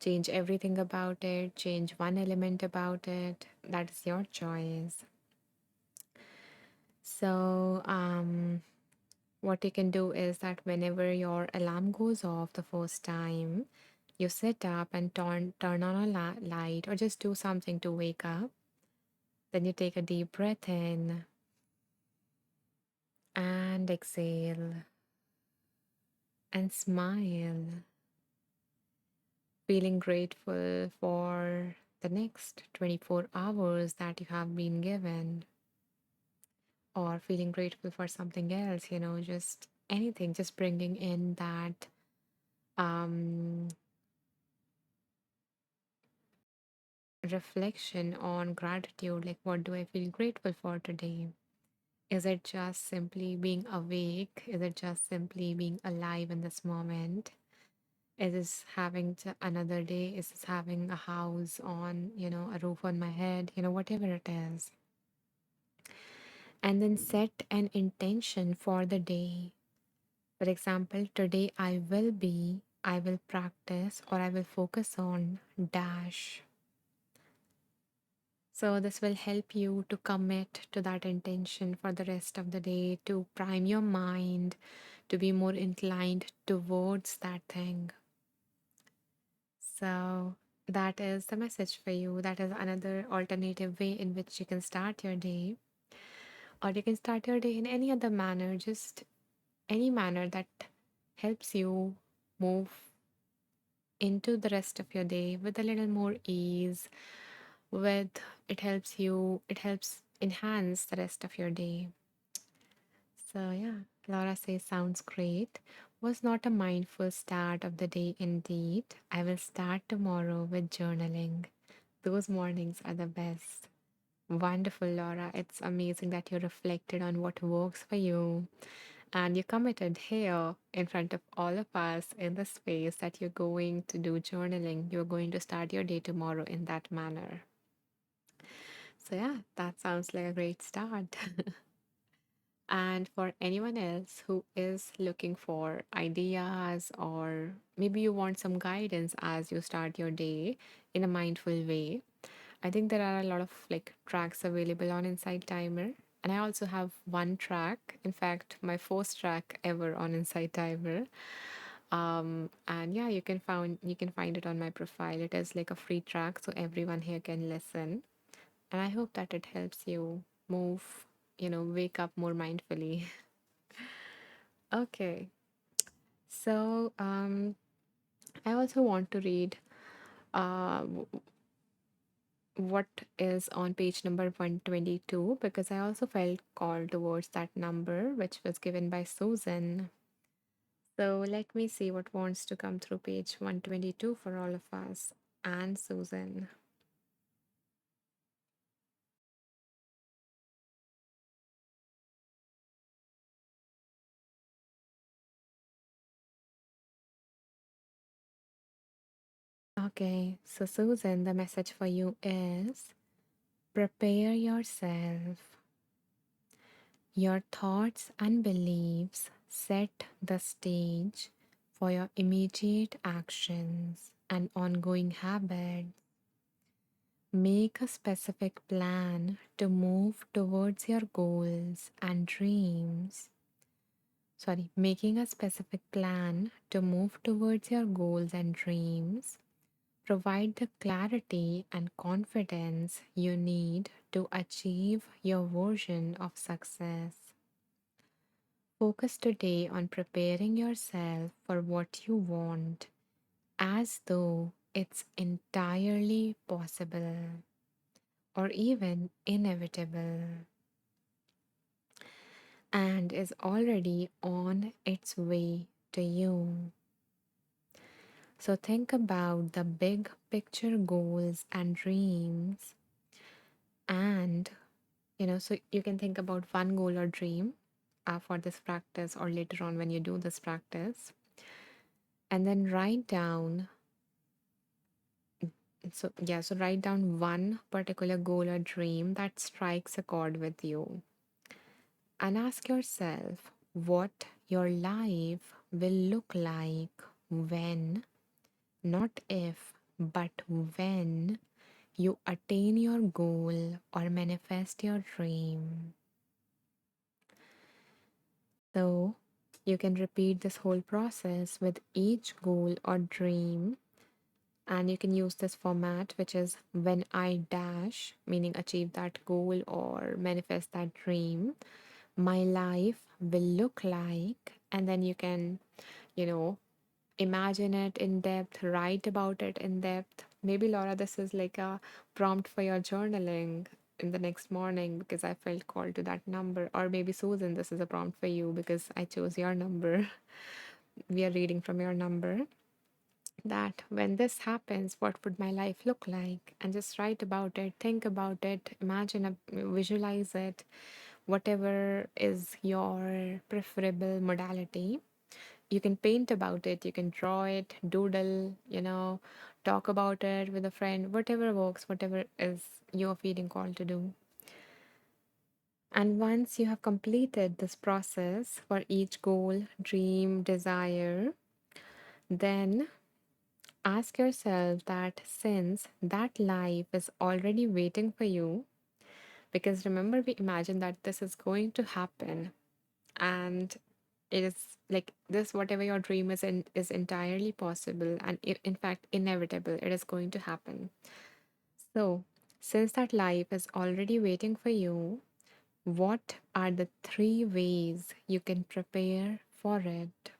Change everything about it, change one element about it. That is your choice. So, what you can do is that whenever your alarm goes off the first time, you sit up and turn on a light or just do something to wake up. Then you take a deep breath in and exhale and smile, feeling grateful for the next 24 hours that you have been given, or feeling grateful for something else, just anything, just bringing in that um, reflection on gratitude. Like, what do I feel grateful for today? Is it just simply being awake? Is it just simply being alive in this moment? Is this having another day? Is this having a house on, a roof on my head? Whatever it is. And then set an intention for the day. For example, today I will practice, or I will focus on dash. So, this will help you to commit to that intention for the rest of the day, to prime your mind to be more inclined towards that thing. So, that is the message for you. That is another alternative way in which you can start your day, or you can start your day in any other manner, just any manner that helps you move into the rest of your day with a little more ease, with it helps enhance the rest of your day. So yeah, Laura says sounds great. Was not a mindful start of the day indeed. I will start tomorrow with journaling. Those mornings are the best. Wonderful, Laura. It's amazing that you reflected on what works for you and you committed here in front of all of us in the space that you're going to do journaling. You're going to start your day tomorrow in that manner. So, yeah, that sounds like a great start. And for anyone else who is looking for ideas, or maybe you want some guidance as you start your day in a mindful way, I think there are a lot of like tracks available on Insight Timer. And I also have one track, in fact, my first track ever on Insight Timer. And yeah, you can find it on my profile. It is like a free track, so everyone here can listen. And I hope that it helps you move, wake up more mindfully. Okay, so I also want to read w- what is on page number 122 because I also felt called towards that number, which was given by Susan. So let me see what wants to come through page 122 for all of us. And Susan. Okay, so Susan, the message for you is prepare yourself. Your thoughts and beliefs set the stage for your immediate actions and ongoing habits. Make a specific plan to move towards your goals and dreams. Sorry, making a specific plan to move towards your goals and dreams provide the clarity and confidence you need to achieve your version of success. Focus today on preparing yourself for what you want as though it's entirely possible or even inevitable and is already on its way to you. So think about the big picture goals and dreams, and so you can think about one goal or dream for this practice or later on when you do this practice, and then write down. So write down one particular goal or dream that strikes a chord with you and ask yourself what your life will look like when, not if, but when you attain your goal or manifest your dream. So you can repeat this whole process with each goal or dream, and you can use this format, which is when I dash, meaning achieve that goal or manifest that dream, my life will look like, and then you can, you know, imagine it in depth, write about it in depth. Maybe Laura, this is like a prompt for your journaling in the next morning because I felt called to that number. Or maybe Susan, this is a prompt for you because I chose your number. We are reading from your number. That when this happens, what would my life look like? And just write about it, think about it, imagine, visualize it, whatever is your preferable modality. You can paint about it, you can draw it, doodle, talk about it with a friend, whatever works, whatever is you're feeling called to do. And once you have completed this process for each goal, dream, desire, then ask yourself that since that life is already waiting for you, because remember, we imagine that this is going to happen, and it is like this, whatever your dream is entirely possible and in fact inevitable, it is going to happen. So since that life is already waiting for you, what are the three ways you can prepare for it?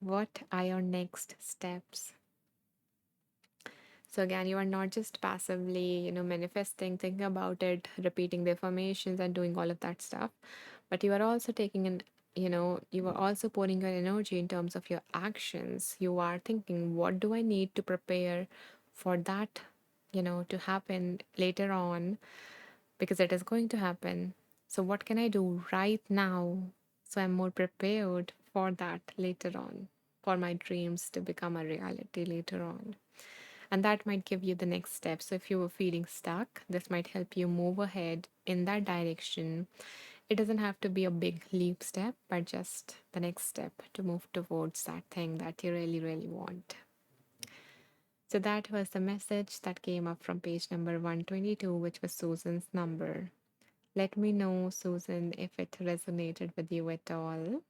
What are your next steps? So again, you are not just passively, manifesting, thinking about it, repeating the affirmations and doing all of that stuff, but you are also taking an, you are also pouring your energy in terms of your actions. You are thinking, what do I need to prepare for that, to happen later on, because it is going to happen. So what can I do right now so I'm more prepared for that later on, for my dreams to become a reality later on? And that might give you the next step. So if you were feeling stuck, this might help you move ahead in that direction. It doesn't have to be a big leap step, but just the next step to move towards that thing that you really, really want. So that was the message that came up from page number 122, which was Susan's number. Let me know, Susan, if it resonated with you at all.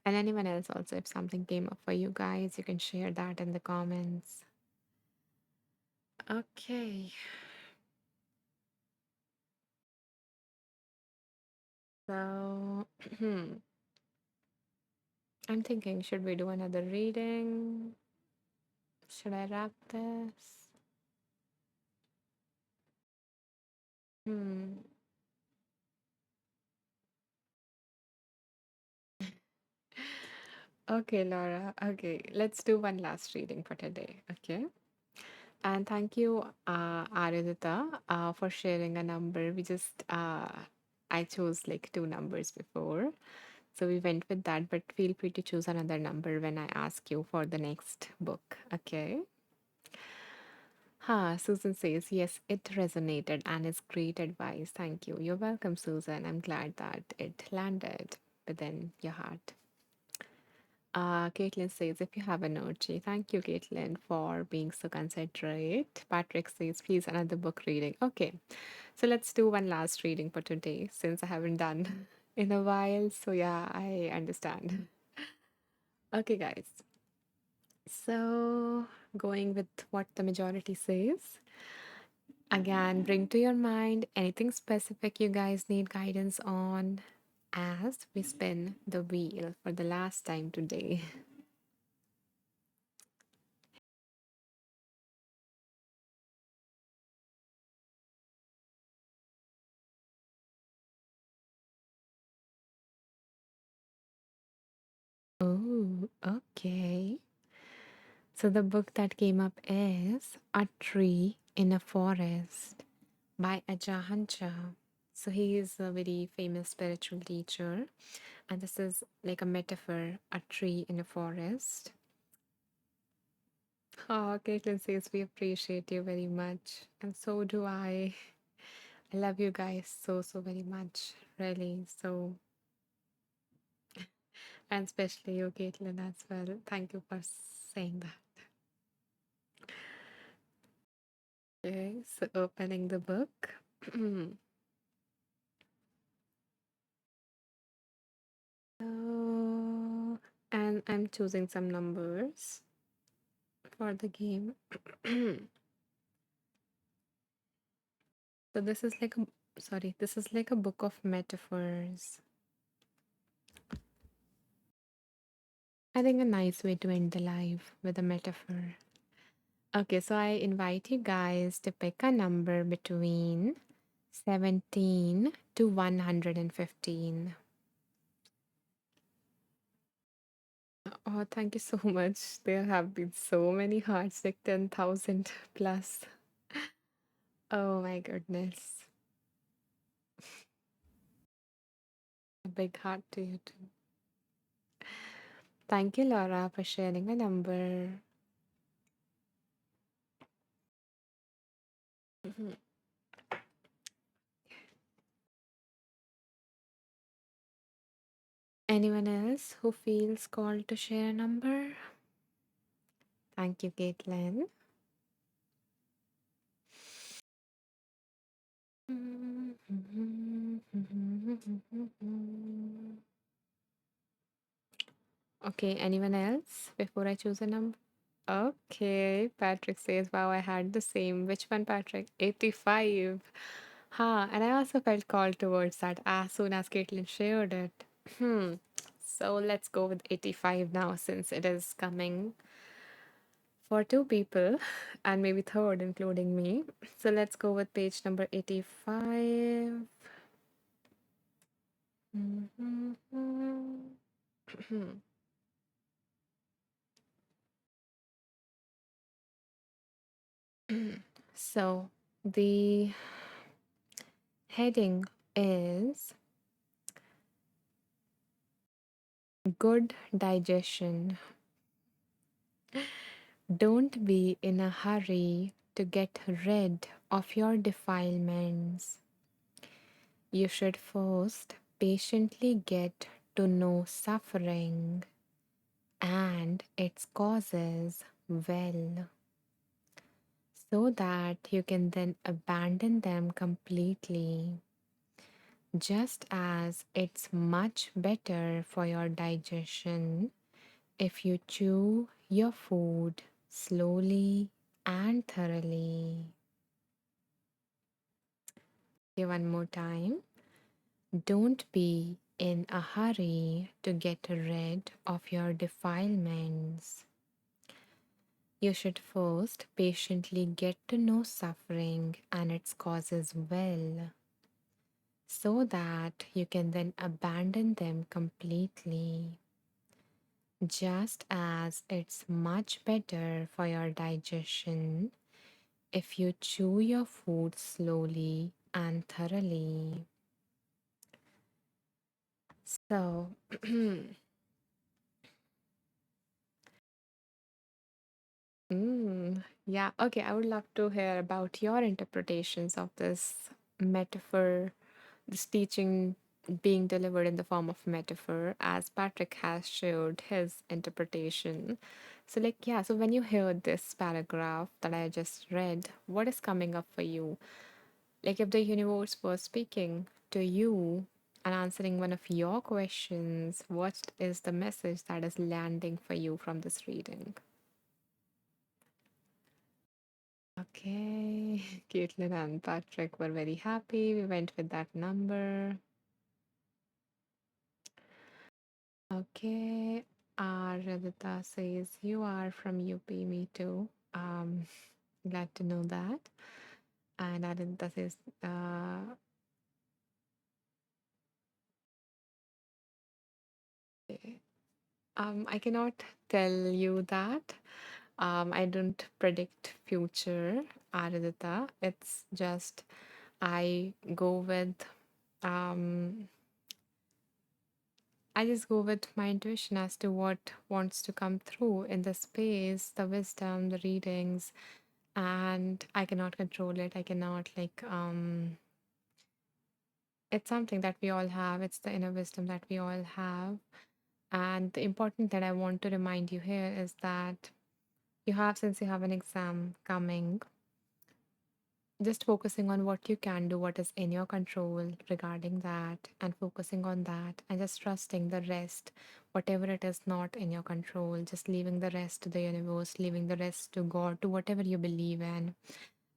And anyone else also, if something came up for you guys, you can share that in the comments. Okay. So, I'm thinking, should we do another reading? Should I wrap this? Hmm. Okay, Laura. Okay, let's do one last reading for today. Okay. And thank you, Aradhita, for sharing a number. I chose like two numbers before. So we went with that, but feel free to choose another number when I ask you for the next book. Okay. Susan says, yes, it resonated and is great advice. Thank you. You're welcome, Susan. I'm glad that it landed within your heart. Caitlin says, if you have an OG, thank you, Caitlin, for being so considerate. Patrick says, please, another book reading. Okay, so let's do one last reading for today since I haven't done in a while. So, yeah, I understand. Okay, guys. So, going with what the majority says, again, bring to your mind anything specific you guys need guidance on as we spin the wheel for the last time today. Oh, okay. So the book that came up is A Tree in a Forest by Ajahan Chah. So he is a very famous spiritual teacher, and this is like a metaphor, a tree in a forest. Oh, Caitlin says we appreciate you very much, and so do I. I love you guys so very much, really. So, and especially you, Caitlin, as well. Thank you for saying that. Okay, so opening the book. So, and I'm choosing some numbers for the game. So this is like this is like a book of metaphors. I think a nice way to end the life with a metaphor. Okay, so I invite you guys to pick a number between 17 to 115. Oh, thank you so much. There have been so many hearts, like 10,000 plus. Oh my goodness. A big heart to you too. Thank you, Laura, for sharing a number. Mhm. Anyone else who feels called to share a number? Thank you, Caitlin. Okay, anyone else before I choose a number? Okay, Patrick says, wow, I had the same. Which one, Patrick? 85. And I also felt called towards that as soon as Caitlin shared it. Hmm. So let's go with 85 now since it is coming for two people and maybe third, including me. So let's go with page number 85. So the heading is good digestion. Don't be in a hurry to get rid of your defilements. You should first patiently get to know suffering and its causes well, so that you can then abandon them completely. Just as it's much better for your digestion if you chew your food slowly and thoroughly. Okay, one more time. Don't be in a hurry to get rid of your defilements. You should first patiently get to know suffering and its causes well, so that you can then abandon them completely. Just as it's much better for your digestion if you chew your food slowly and thoroughly. So, yeah, okay, I would love to hear about your interpretations of this metaphor, this teaching being delivered in the form of metaphor, as Patrick has showed his interpretation. So, like, yeah, so when you hear this paragraph that I just read, what is coming up for you? Like, if the universe was speaking to you and answering one of your questions, what is the message that is landing for you from this reading? Okay, Caitlin and Patrick were very happy. We went with that number. Okay, Radhita says you are from UP, me too. Um, Glad to know that. And Radhita says, eh, I cannot tell you that. I don't predict future, Aradhita. It's just I go with um I just go with my intuition as to what wants to come through in the space, the wisdom, the readings, and I cannot control it. I cannot it's something that we all have. It's the inner wisdom that we all have. And the important that I want to remind you here is that since you have an exam coming, just focusing on what you can do, what is in your control regarding that, and focusing on that, and just trusting the rest, whatever it is not in your control, just leaving the rest to the universe, leaving the rest to God, to whatever you believe in,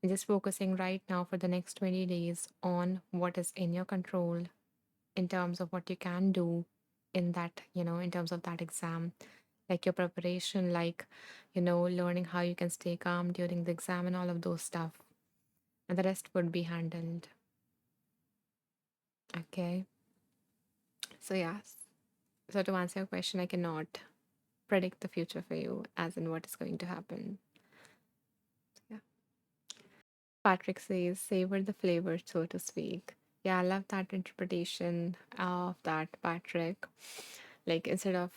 and just focusing right now for the next 20 days on what is in your control in terms of what you can do in that, in terms of that exam, like your preparation, like, learning how you can stay calm during the exam and all of those stuff, and the rest would be handled. Okay. So, yes. So, to answer your question, I cannot predict the future for you, as in what is going to happen. Yeah. Patrick says, savor the flavor, so to speak. Yeah, I love that interpretation of that, Patrick. Like, instead of,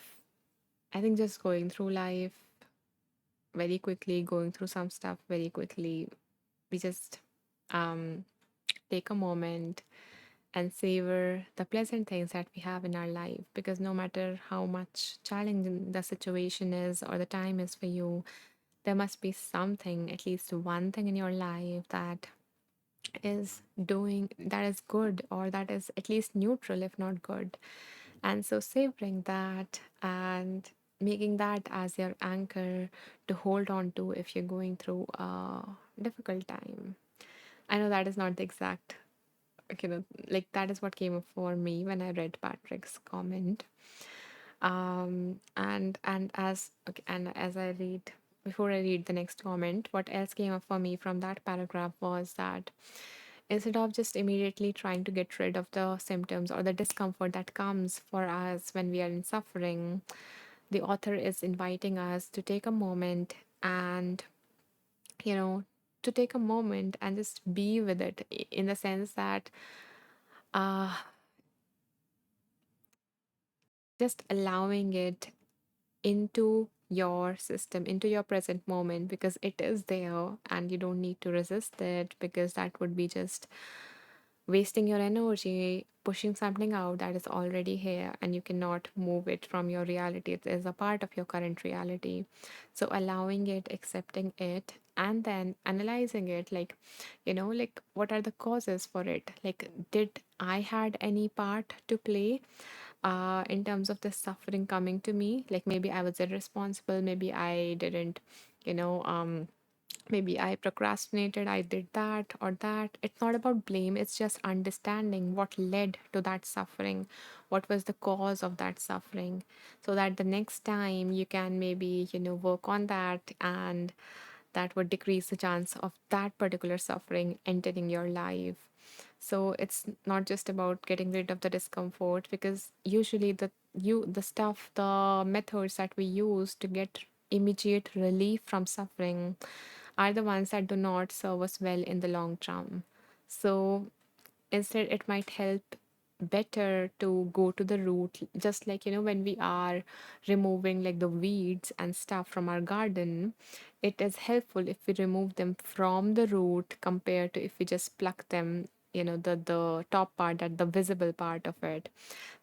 I think, just going through life very quickly, going through some stuff very quickly, we just um, take a moment and savor the pleasant things that we have in our life, because no matter how much challenging the situation is or the time is for you, there must be something, at least one thing in your life that is good, or that is at least neutral if not good. And so savoring that and making that as your anchor to hold on to if you're going through a difficult time. I know that is not the exact, like that is what came up for me when I read Patrick's comment. And as okay, and as I read before I read the next comment, what else came up for me from that paragraph was that instead of just immediately trying to get rid of the symptoms or the discomfort that comes for us when we are in suffering, the author is inviting us to take a moment and, you know, to take a moment and just be with it, in the sense that uh, just allowing it into your system, into your present moment, because it is there and you don't need to resist it, because that would be just wasting your energy pushing something out that is already here and you cannot move it from your reality. It is a part of your current reality. So allowing it, accepting it, and then analyzing it, like, like what are the causes for it? Like, did I had any part to play in terms of the suffering coming to me? Like, maybe I was irresponsible, maybe I didn't, you know, maybe I procrastinated, I did that or that. It's not about blame, it's just understanding what led to that suffering, what was the cause of that suffering, so that the next time you can maybe, work on that, and that would decrease the chance of that particular suffering entering your life. So it's not just about getting rid of the discomfort, because usually the the stuff, the methods that we use to get immediate relief from suffering are the ones that do not serve us well in the long term. So instead, it might help better to go to the root, just like, when we are removing like the weeds and stuff from our garden. It is helpful if we remove them from the root compared to if we just pluck them, the top part, that the visible part of it.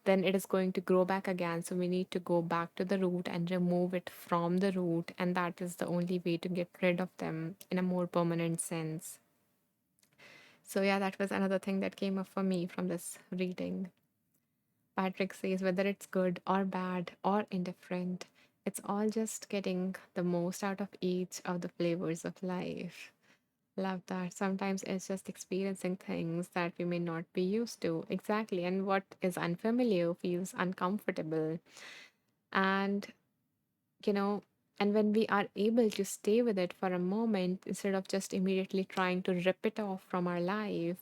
Then it is going to grow back again, so we need to go back to the root and remove it from the root, and that is the only way to get rid of them in a more permanent sense. So, yeah, that was another thing that came up for me from this reading. Patrick says whether it's good or bad or indifferent, it's all just getting the most out of each of the flavors of life. Love that. Sometimes it's just experiencing things that we may not be used to. Exactly. And what is unfamiliar feels uncomfortable. And you know, and when we are able to stay with it for a moment instead of just immediately trying to rip it off from our life,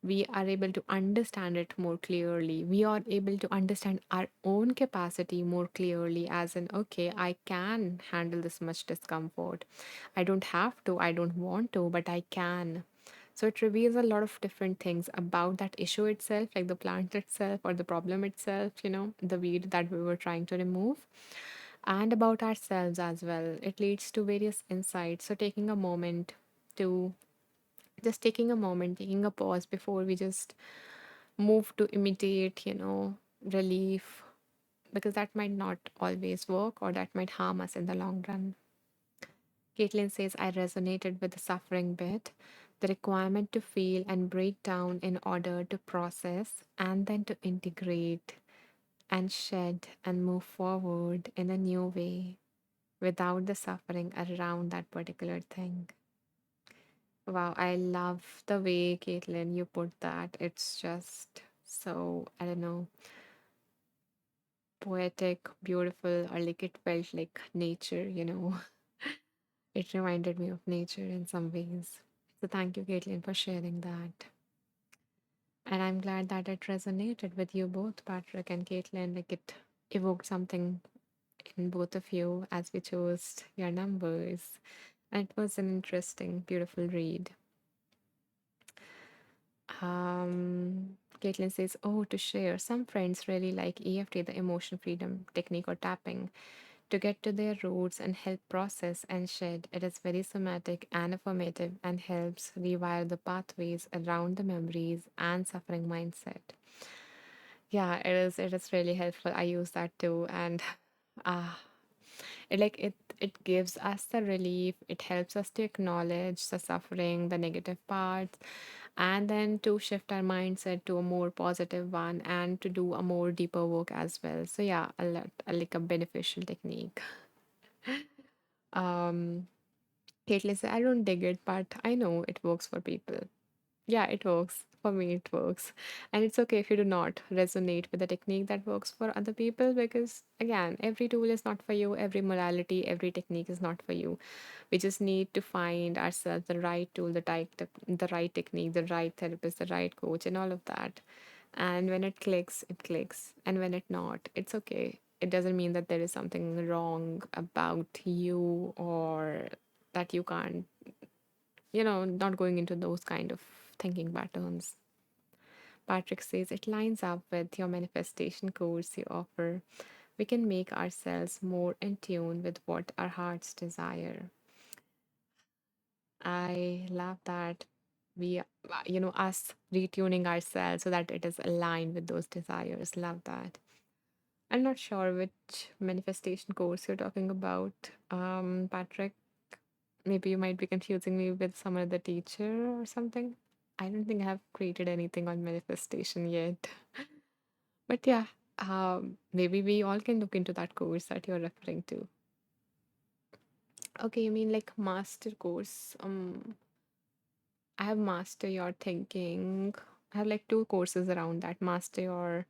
we are able to understand it more clearly. We are able to understand our own capacity more clearly, as in, okay, I can handle this much discomfort. I don't have to, I don't want to, but I can. So it reveals a lot of different things about that issue itself, like the plant itself or the problem itself, the weed that we were trying to remove, and about ourselves as well. It leads to various insights. So to taking a moment, taking a pause before we just move to immediate, relief, because that might not always work or that might harm us in the long run. Caitlin says, I resonated with the suffering bit, the requirement to feel and break down in order to process and then to integrate and shed and move forward in a new way without the suffering around that particular thing. Wow, I love the way, Caitlin, you put that. It's just so, I don't know, poetic, beautiful, or like it felt like nature. It reminded me of nature in some ways. So thank you, Caitlin, for sharing that. And I'm glad that it resonated with you both, Patrick and Caitlin. Like it evoked something in both of you as we chose your numbers. And it was an interesting, beautiful read. Caitlin says, oh, to share. Some friends really like EFT, the emotion freedom technique or tapping, to get to their roots and help process and shed. It is very somatic and affirmative and helps rewire the pathways around the memories and suffering mindset. Yeah, it is really helpful. I use that too. And ah, it gives us the relief. It helps us to acknowledge the suffering, the negative parts, and then to shift our mindset to a more positive one and to do a more deeper work as well. So yeah, like a beneficial technique. Um, Caitlin said, I don't dig it, but I know it works for people. Yeah, it works. For me, it works. And it's okay if you do not resonate with the technique that works for other people, because, again, every tool is not for you, every modality, every technique is not for you. We just need to find ourselves the right tool, the right technique, the right therapist, the right coach, and all of that. And when it clicks, it clicks. And when it not, it's okay. It doesn't mean that there is something wrong about you or that you can't, not going into those kind of thinking patterns. Patrick says it lines up with your manifestation course you offer. We can make ourselves more in tune with what our hearts desire. I love that us retuning ourselves so that it is aligned with those desires. Love that. I'm not sure which manifestation course you're talking about, Patrick. Maybe you might be confusing me with some other teacher or something. I don't think I have created anything on manifestation yet. But yeah, maybe we all can look into that course that you're referring to. Okay, you mean like master course? I have master your thinking. I have like two courses around that. Master your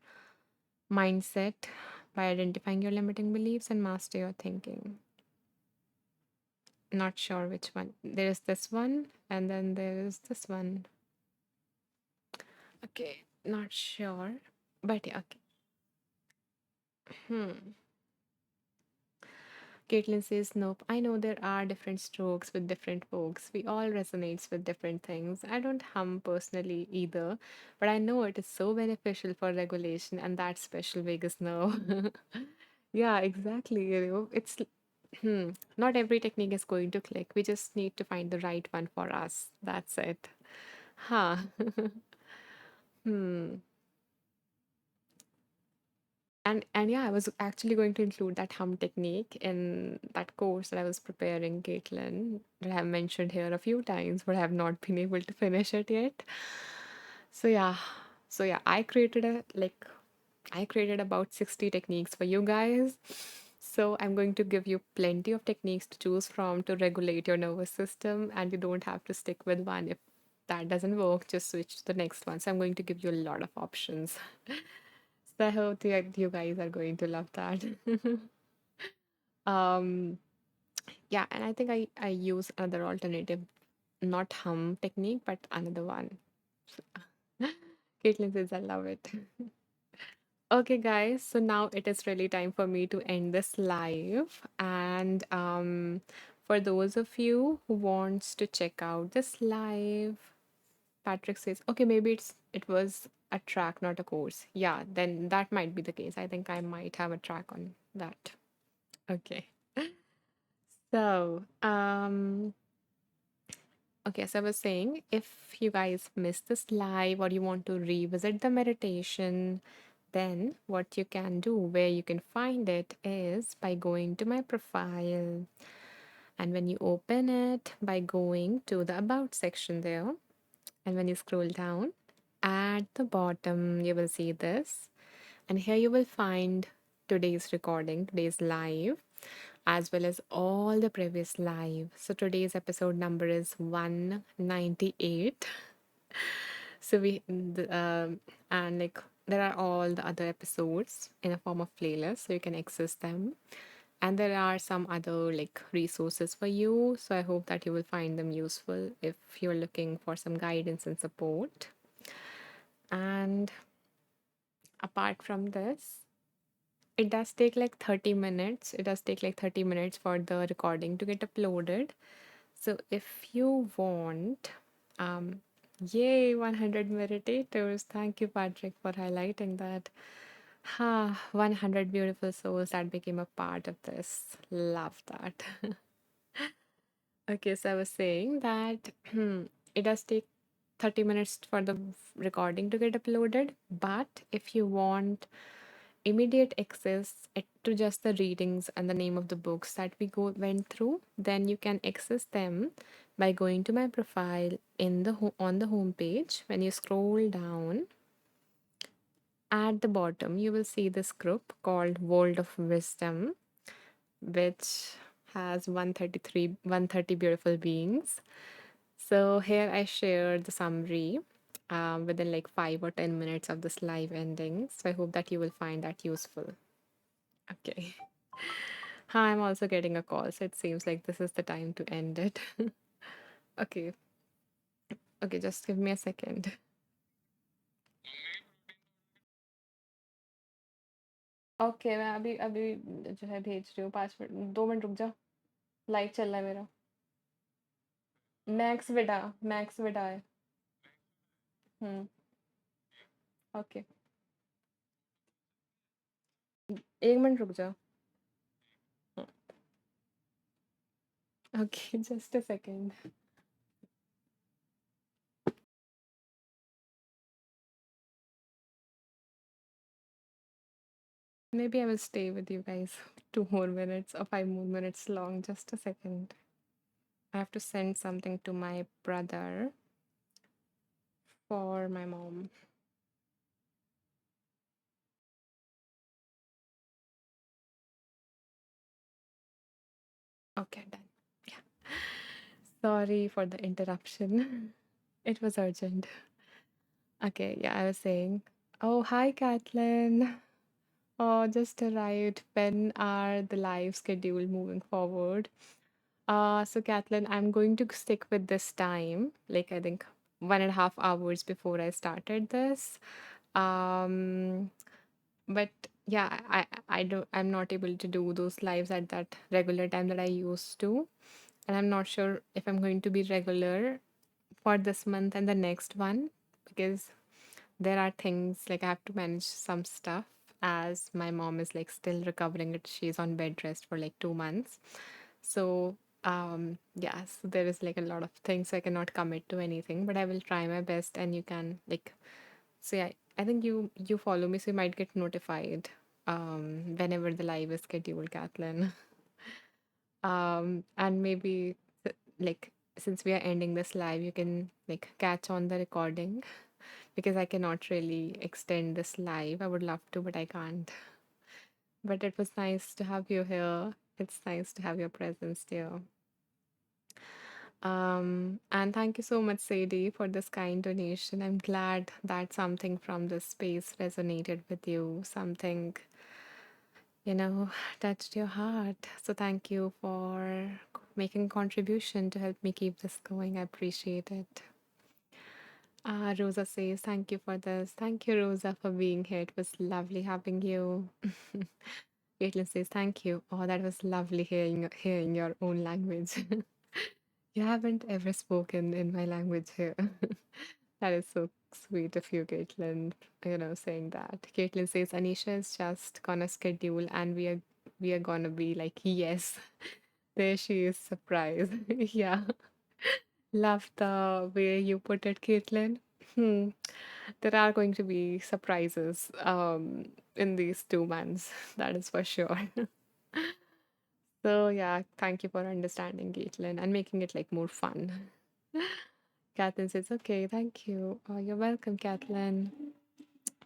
mindset by identifying your limiting beliefs and master your thinking. Not sure which one. There is this one and then there is this one. Okay, not sure. But yeah, okay. Hmm. Caitlin says, nope. I know there are different strokes with different folks. We all resonates with different things. I don't hum personally either, but I know it is so beneficial for regulation and that special vagus nerve. Yeah, exactly. Not every technique is going to click. We just need to find the right one for us. That's it. Huh. Hmm. And yeah, I was actually going to include that hum technique in that course that I was preparing, Caitlin, that I have mentioned here a few times, but I have not been able to finish it yet. So yeah, I created about 60 techniques for you guys. So I'm going to give you plenty of techniques to choose from to regulate your nervous system, and you don't have to stick with one. If that doesn't work, just switch to the next one. So I'm going to give you a lot of options. So I hope you guys are going to love that. um, yeah, and I think I use another alternative, not hum technique, but another one. Caitlin says I love it. Okay, guys, so now it is really time for me to end this live. And for those of you who wants to check out this live, Patrick says, okay, maybe it was a track, not a course. Yeah, then that might be the case. I think I might have a track on that. Okay. So, okay, so I was saying if you guys missed this live or you want to revisit the meditation, then what you can do, where you can find it, is by going to my profile. And when you open it, by going to the About section there, and when you scroll down, at the bottom, you will see this. And here you will find today's recording, today's live, as well as all the previous live. So today's episode number is 198. So and like there are all the other episodes in a form of playlist, so you can access them. And there are some other like resources for you. So I hope that you will find them useful if you're looking for some guidance and support. And apart from this, it does take like 30 minutes. It does take like 30 minutes for the recording to get uploaded. So if you want, um, yay, 100 meditators. Thank you, Patrick, for highlighting that. Ha, 100 beautiful souls that became a part of this. Love that. Okay, so I was saying that it does take 30 minutes for the recording to get uploaded, but if you want immediate access to just the readings and the name of the books that went through, then you can access them by going to my profile on the home page. When you scroll down at the bottom, you will see this group called World of Wisdom, which has 130 beautiful beings. So here I share the summary within like 5 or 10 minutes of this live ending. So I hope that you will find that useful. Okay. Hi, I'm also getting a call, so it seems like this is the time to end it. Okay. Okay, just give me a second. Okay मैं अभी अभी जो है भेज रही हूँ 5 minute 2 minute रुक जा लाइव चल रहा है मेरा मैक्स बेटा है हम्म ओके 1 मिनट रुक जा okay just a second maybe I will stay with you guys 2 more minutes or 5 more minutes long. Just a second. I have to send something to my brother for my mom. Okay, done. Yeah. Sorry for the interruption. It was urgent. Okay, yeah, I was saying. Oh, hi, Kathleen. Oh, just arrived. When are the live schedule moving forward? So Kathleen, I'm going to stick with this time, like I think 1.5 hours before I started this. Um, but yeah, I'm not able to do those lives at that regular time that I used to. And I'm not sure if I'm going to be regular for this month and the next one, because there are things like I have to manage some stuff as my mom is like still recovering it. She's on bed rest for like 2 months. So yeah, so there is like a lot of things I cannot commit to anything, but I will try my best and you can like so yeah, I think you follow me, so you might get notified whenever the live is scheduled, Kathleen. And maybe like since we are ending this live, you can like catch on the recording because I cannot really extend this live. I would love to, but I can't. But it was nice to have you here. It's nice to have your presence here. And thank you so much, Sadie, for this kind donation. I'm glad that something from this space resonated with you, something, you know, touched your heart. So thank you for making a contribution to help me keep this going. I appreciate it. Rosa says, thank you for this. Thank you, Rosa, for being here. It was lovely having you. Caitlin says, thank you. Oh, that was lovely hearing your own language. You haven't ever spoken in my language here. That is so sweet of you, Caitlin, saying that. Caitlin says Anisha is just gonna schedule and we are gonna be like, yes. There she is surprised. Yeah. Love the way you put it, Caitlin. Hmm. There are going to be surprises in these 2 months, that is for sure. So yeah, thank you for understanding, Caitlin, and making it like more fun. Kathleen says, okay, thank you. Oh, you're welcome, Kathleen.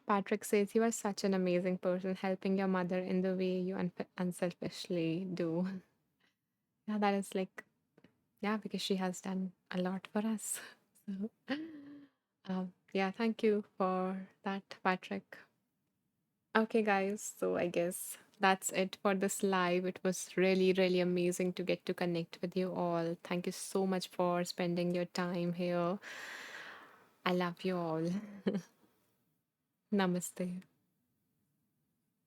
Patrick says, you are such an amazing person, helping your mother in the way you unselfishly do. Yeah, that is like, yeah, because she has done a lot for us. So, yeah, thank you for that, Patrick. Okay, guys, so I guess that's it for this live. It was really, really amazing to get to connect with you all. Thank you so much for spending your time here. I love you all. Namaste.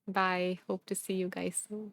Bye. Hope to see you guys soon.